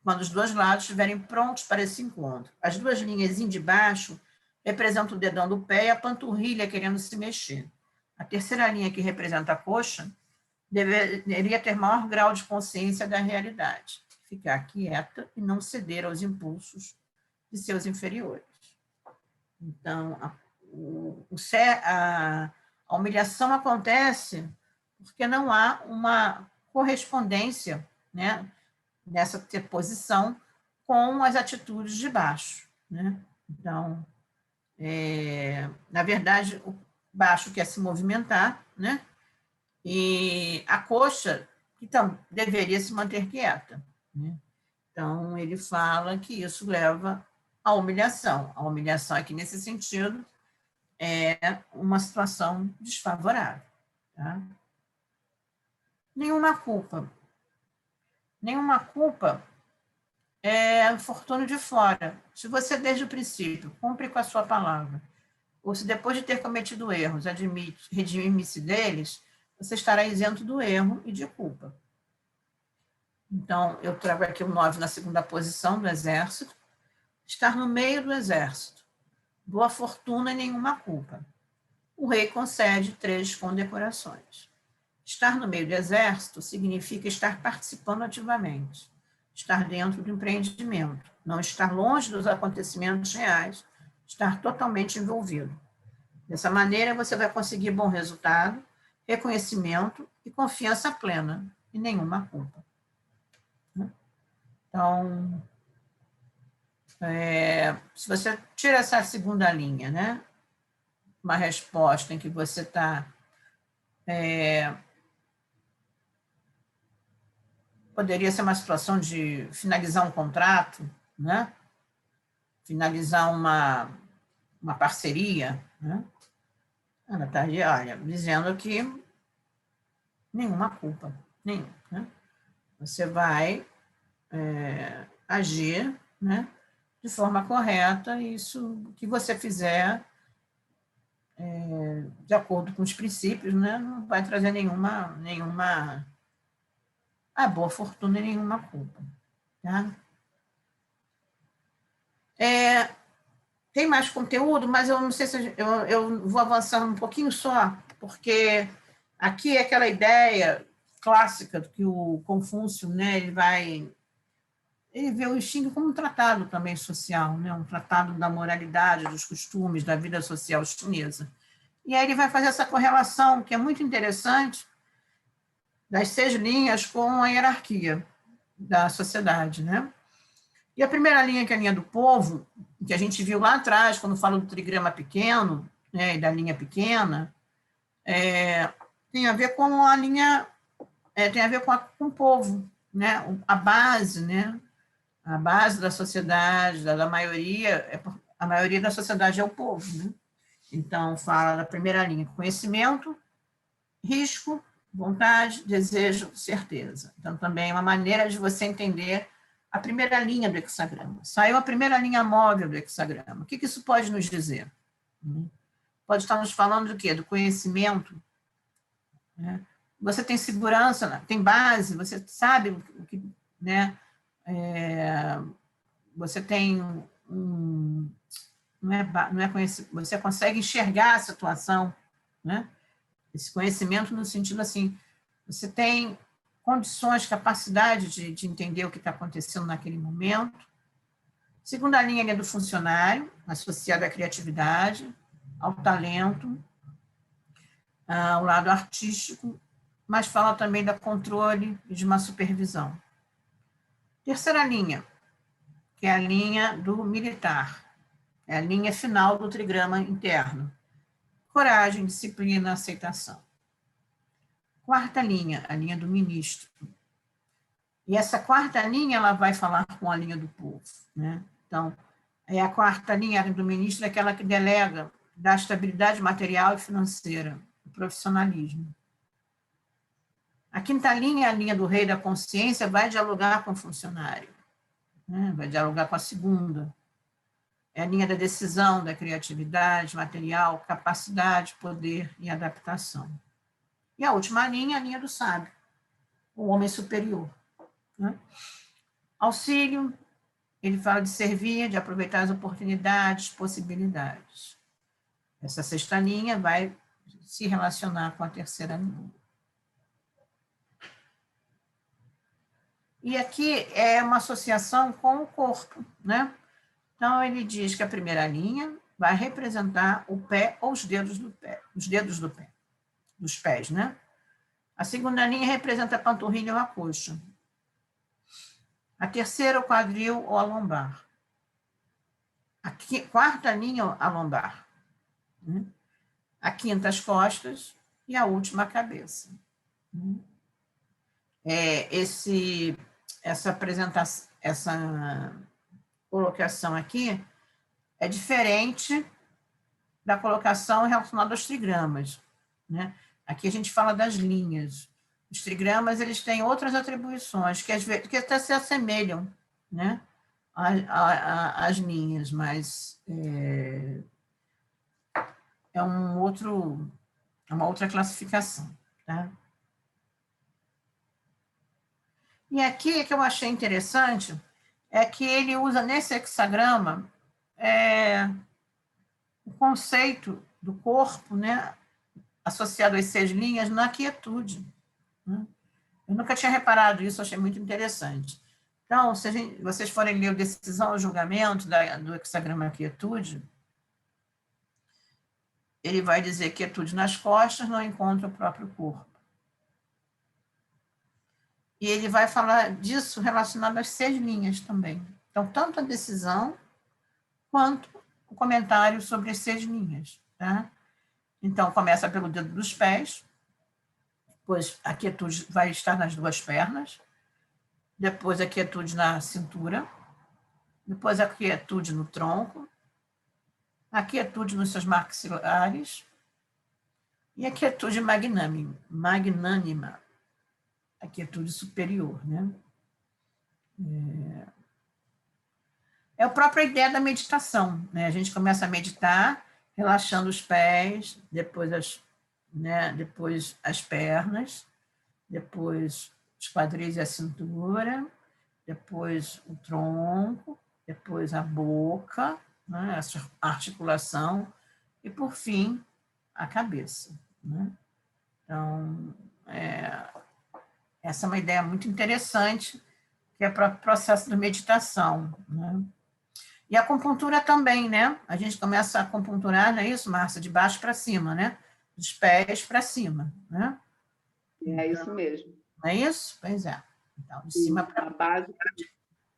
Quando os dois lados estiverem prontos para esse encontro. As duas linhas de baixo representam o dedão do pé e a panturrilha querendo se mexer. A terceira linha, que representa a coxa, deveria ter maior grau de consciência da realidade. Ficar quieta e não ceder aos impulsos de seus inferiores. Então, a humilhação acontece porque não há uma correspondência, né, nessa posição com as atitudes de baixo. Né? Então, na verdade, o baixo quer se movimentar, né? E a coxa que deveria se manter quieta. Né? Então, ele fala que isso leva à humilhação. A humilhação aqui, nesse sentido, é uma situação desfavorável. Tá? Nenhuma culpa. Nenhuma culpa é fortuna de fora. Se você, desde o princípio, cumpre com a sua palavra, ou se depois de ter cometido erros, redimir-se deles, você estará isento do erro e de culpa. Então, eu trago aqui o 9 na segunda posição do exército. Estar no meio do exército. Boa fortuna e nenhuma culpa. O rei concede 3 condecorações. Estar no meio do exército significa estar participando ativamente, estar dentro do empreendimento, não estar longe dos acontecimentos reais, estar totalmente envolvido. Dessa maneira, você vai conseguir bom resultado, reconhecimento e confiança plena, e nenhuma culpa. Então, se você tira essa segunda linha, né, uma resposta em que você está poderia ser uma situação de finalizar um contrato, né? Finalizar uma parceria. Né? Ela está aí, olha, dizendo que nenhuma culpa, nenhuma. Né? Você vai agir, né, de forma correta, e isso que você fizer de acordo com os princípios, né, não vai trazer nenhuma boa fortuna e nenhuma culpa. Tá? Tem mais conteúdo, mas eu não sei se eu vou avançar um pouquinho só, porque aqui é aquela ideia clássica que o Confúcio, né, ele vê o Xing como um tratado também social, né, um tratado da moralidade, dos costumes, da vida social chinesa. E aí ele vai fazer essa correlação, que é muito interessante, das 6 linhas com a hierarquia da sociedade, né? E a primeira linha, que é a linha do povo, que a gente viu lá atrás, quando fala do trigrama pequeno, né, e da linha pequena, tem a ver com a linha, tem a ver com o povo, né? A base, né? A base da sociedade, da maioria, a maioria da sociedade é o povo, né? Então, fala da primeira linha, conhecimento, risco, vontade, desejo, certeza. Então, também é uma maneira de você entender a primeira linha do hexagrama. Saiu a primeira linha móvel do hexagrama. O que isso pode nos dizer? Pode estar nos falando do quê? Do conhecimento. Né? Você tem segurança, tem base, você sabe o que, né? Você tem não é conhecimento, você consegue enxergar a situação, né? Esse conhecimento no sentido assim, você tem condições, capacidade de entender o que está acontecendo naquele momento. Segunda linha é do funcionário, associada à criatividade, ao talento, ao lado artístico, mas fala também da controle e de uma supervisão. Terceira linha, que é a linha do militar, é a linha final do trigrama interno. Coragem, disciplina, aceitação. Quarta linha, a linha do ministro. E essa quarta linha, ela vai falar com a linha do povo, né? Então, a quarta linha do ministro é aquela que delega da estabilidade material e financeira, o profissionalismo. A quinta linha, a linha do rei da consciência, vai dialogar com o funcionário, né? Vai dialogar com a segunda. É a linha da decisão, da criatividade, material, capacidade, poder e adaptação. E a última linha é a linha do sábio, o homem superior. Né? Auxílio, ele fala de servir, de aproveitar as oportunidades, possibilidades. Essa sexta linha vai se relacionar com a terceira linha. E aqui é uma associação com o corpo, né? Então, ele diz que a primeira linha vai representar o pé ou os dedos do pé, dos pés, né? A segunda linha representa a panturrilha ou a coxa. A terceira, o quadril ou a lombar. A quarta linha, a lombar. Né? A quinta, as costas. E a última, a cabeça. Essa apresentação, essa colocação aqui é diferente da colocação relacionada aos trigramas, né? Aqui a gente fala das linhas. Os trigramas, eles têm outras atribuições que, às vezes, que até se assemelham, né, às linhas, mas é uma outra classificação. Tá? E aqui, que eu achei interessante, é que ele usa nesse hexagrama o conceito do corpo, né, associado às 6 linhas, na quietude. Né? Eu nunca tinha reparado isso, achei muito interessante. Então, se vocês forem ler o Decisão e Julgamento do hexagrama quietude, ele vai dizer quietude nas costas não encontra o próprio corpo. E ele vai falar disso relacionado às 6 linhas também. Então, tanto a decisão quanto o comentário sobre as 6 linhas. Tá? Então, começa pelo dedo dos pés, depois a quietude vai estar nas 2 pernas, depois a quietude na cintura, depois a quietude no tronco, a quietude nos seus maxilares e a quietude magnânima, a quietude superior. Né? É a própria ideia da meditação. Né? A gente começa a meditar, relaxando os pés, depois as pernas, depois os quadris e a cintura, depois o tronco, depois a boca, né? Essa articulação, e, por fim, a cabeça. Né? Então, essa é uma ideia muito interessante, que é para o processo de meditação. Né? E a acupuntura também, né? A gente começa a acupunturar, não é isso, Márcia? De baixo para cima, né? Dos pés para cima, né? É isso mesmo. Não é isso? Pois é. Então, de cima para baixo.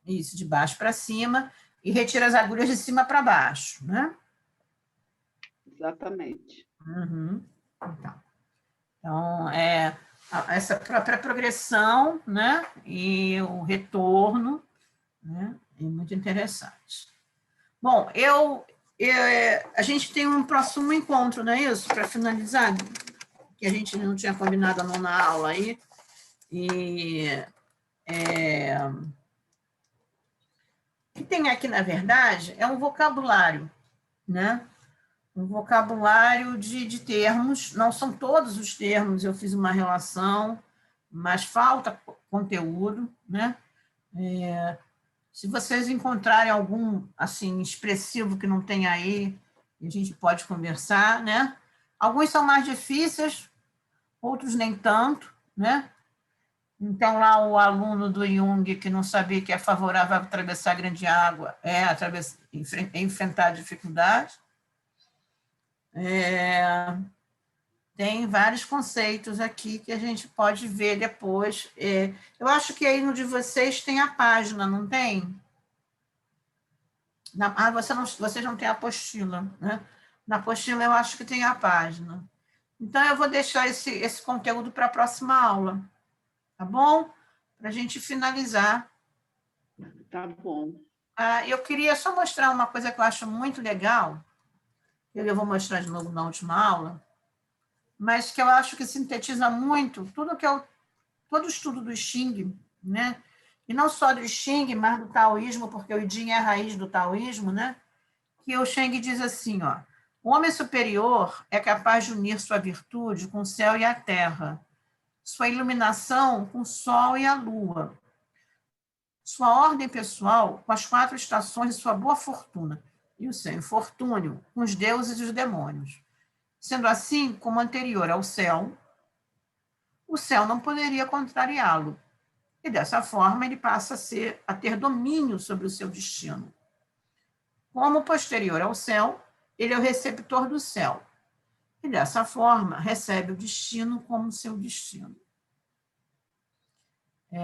Isso, de baixo para cima, e retira as agulhas de cima para baixo, né? Exatamente. Uhum. Então, essa própria progressão, né, e o retorno, né, é muito interessante. Bom, a gente tem um próximo encontro, não é isso? Para finalizar, que a gente não tinha combinado a nona aula aí. E o que tem aqui, na verdade, é um vocabulário, né? Um vocabulário de termos, não são todos os termos, eu fiz uma relação, mas falta conteúdo, né? Se vocês encontrarem algum, assim, expressivo que não tem aí, a gente pode conversar, né? Alguns são mais difíceis, outros nem tanto, né? Então, lá o aluno do Jung, que não sabia que é favorável a atravessar a grande água, enfrentar a dificuldade. Tem vários conceitos aqui que a gente pode ver depois. Eu acho que aí no de vocês tem a página, não tem? Vocês não têm a apostila, né? Na apostila eu acho que tem a página. Então, eu vou deixar esse conteúdo para a próxima aula, tá bom? Para a gente finalizar. Tá bom. Eu queria só mostrar uma coisa que eu acho muito legal, eu vou mostrar de novo na última aula, mas que eu acho que sintetiza muito tudo que todo o estudo do Xing, né? E não só do Xing, mas do taoísmo, porque o Yin é a raiz do taoísmo, né? Que o Xing diz assim, ó, o homem superior é capaz de unir sua virtude com o céu e a terra, sua iluminação com o sol e a lua, sua ordem pessoal com as 4 estações de sua boa fortuna, e o seu infortúnio com os deuses e os demônios. Sendo assim, como anterior ao céu, o céu não poderia contrariá-lo, e dessa forma ele passa a ter domínio sobre o seu destino. Como posterior ao céu, ele é o receptor do céu, e dessa forma recebe o destino como seu destino.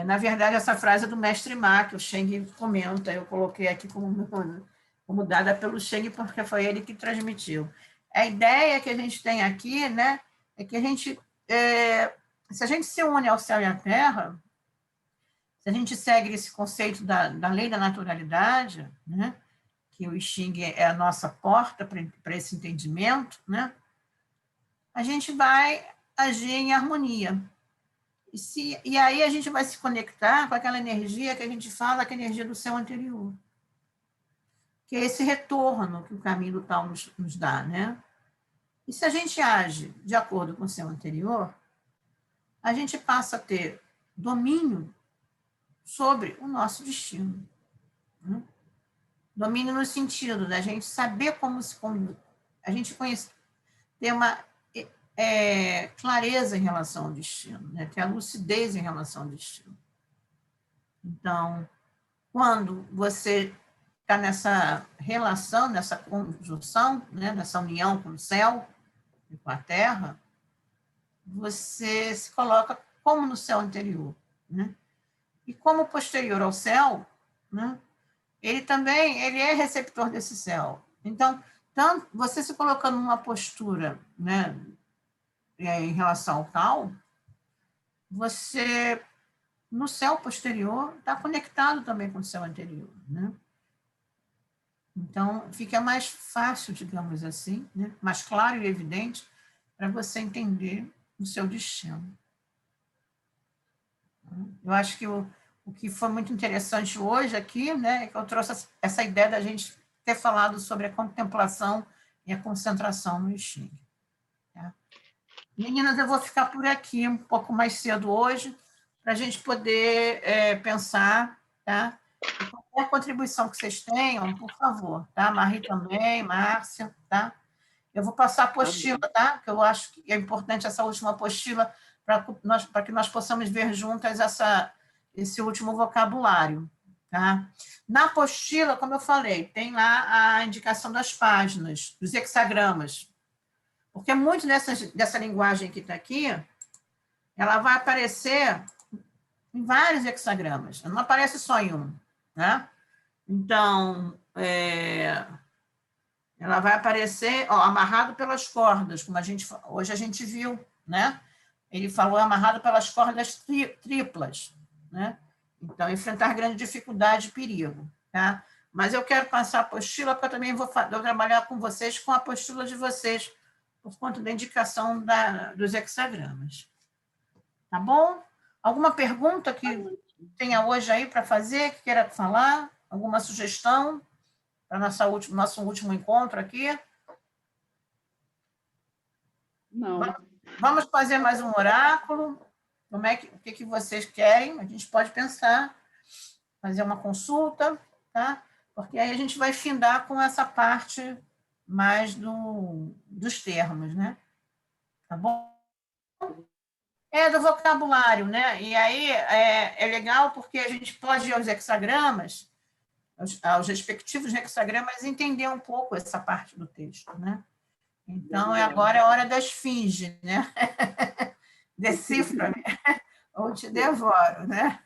Na verdade, essa frase é do mestre Ma, que o Cheng comenta, eu coloquei aqui como dada pelo Cheng, porque foi ele que transmitiu. A ideia que a gente tem aqui, né, é que se a gente se une ao céu e à terra, se a gente segue esse conceito da lei da naturalidade, né, que o Xing é a nossa porta para esse entendimento, né, a gente vai agir em harmonia. E aí a gente vai se conectar com aquela energia que a gente fala, que é a energia do céu anterior, que é esse retorno que o caminho do tal nos dá, né? E se a gente age de acordo com o céu anterior, a gente passa a ter domínio sobre o nosso destino. Né? Domínio no sentido da gente saber como se conduzir, a gente ter uma clareza em relação ao destino, né? Ter a lucidez em relação ao destino. Então, quando você está nessa relação, nessa conjunção, né? Nessa união com o céu e com a terra, você se coloca como no céu anterior, né? E como posterior ao céu, né? Ele é receptor desse céu. Então, você se colocando numa postura, né, em relação ao tal, você, no céu posterior, está conectado também com o céu anterior, né? Então, fica mais fácil, digamos assim, né, mais claro e evidente para você entender o seu destino. Eu acho que o que foi muito interessante hoje aqui, né, é que eu trouxe essa ideia da gente ter falado sobre a contemplação e a concentração no Xing. Tá? Meninas, eu vou ficar por aqui um pouco mais cedo hoje, para a gente poder pensar, tá? E qualquer contribuição que vocês tenham, por favor, tá? Marie também, Márcia, tá? Eu vou passar a apostila, tá? Que eu acho que é importante essa última apostila para que nós possamos ver juntas esse último vocabulário, tá? Na apostila, como eu falei, tem lá a indicação das páginas, dos hexagramas, porque muito dessa linguagem que está aqui, ela vai aparecer em vários hexagramas, não aparece só em um, né? Então, ela vai aparecer amarrado pelas cordas, como hoje a gente viu, né? ele falou amarrado pelas cordas triplas, né? Então, enfrentar grande dificuldade e perigo, tá? Mas eu quero passar a apostila, porque eu também vou trabalhar com vocês com a apostila de vocês, por conta da indicação dos hexagramas. Tá bom? Alguma pergunta que tenha hoje aí para fazer, que queira falar? Alguma sugestão para nosso último encontro aqui? Não. Vamos fazer mais um oráculo? O que vocês querem? A gente pode pensar, fazer uma consulta, tá? Porque aí a gente vai findar com essa parte mais dos termos, né? Tá bom? Do vocabulário, né? E aí é legal porque a gente pode ir aos hexagramas, aos respectivos hexagramas, e entender um pouco essa parte do texto, né? Então, agora é a hora da esfinge, né? Decifra-me, ou te devoro, né?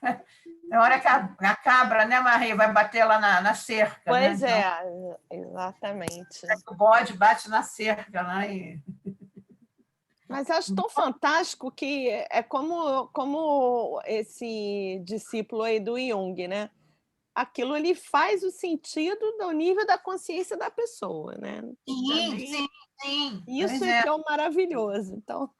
É hora que a cabra, né, Maria, vai bater lá na cerca. Pois né? Então, exatamente. O bode bate na cerca lá e... Mas acho tão fantástico que é como esse discípulo aí do Jung, né? Aquilo ele faz o sentido do nível da consciência da pessoa, né? Sim. Isso é que é o maravilhoso. Então...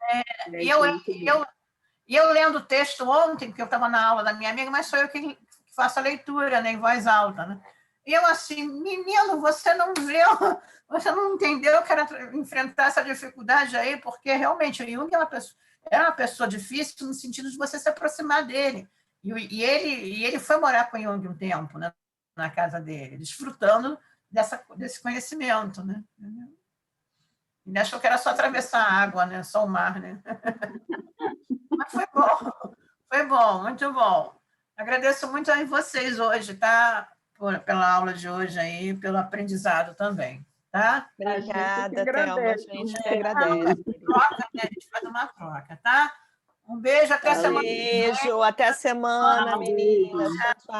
E eu lendo o texto ontem, porque eu estava na aula da minha amiga, mas sou eu que faço a leitura, né, em voz alta, né? E eu assim, menino, você não viu, você não entendeu que era enfrentar essa dificuldade aí, porque realmente o Jung era uma pessoa difícil no sentido de você se aproximar dele. E ele foi morar com o Jung um tempo, né, na casa dele, desfrutando desse conhecimento, né? Ele achou que era só atravessar a água, né? Só o mar, né? Mas foi bom, muito bom. Agradeço muito a vocês hoje, tá? Pela aula de hoje aí, pelo aprendizado também, tá? Obrigada, Thelma. A gente que agradece. A gente faz uma troca, tá? Um beijo, até a semana. Beijo, até a semana, meninas. Tchau, tchau.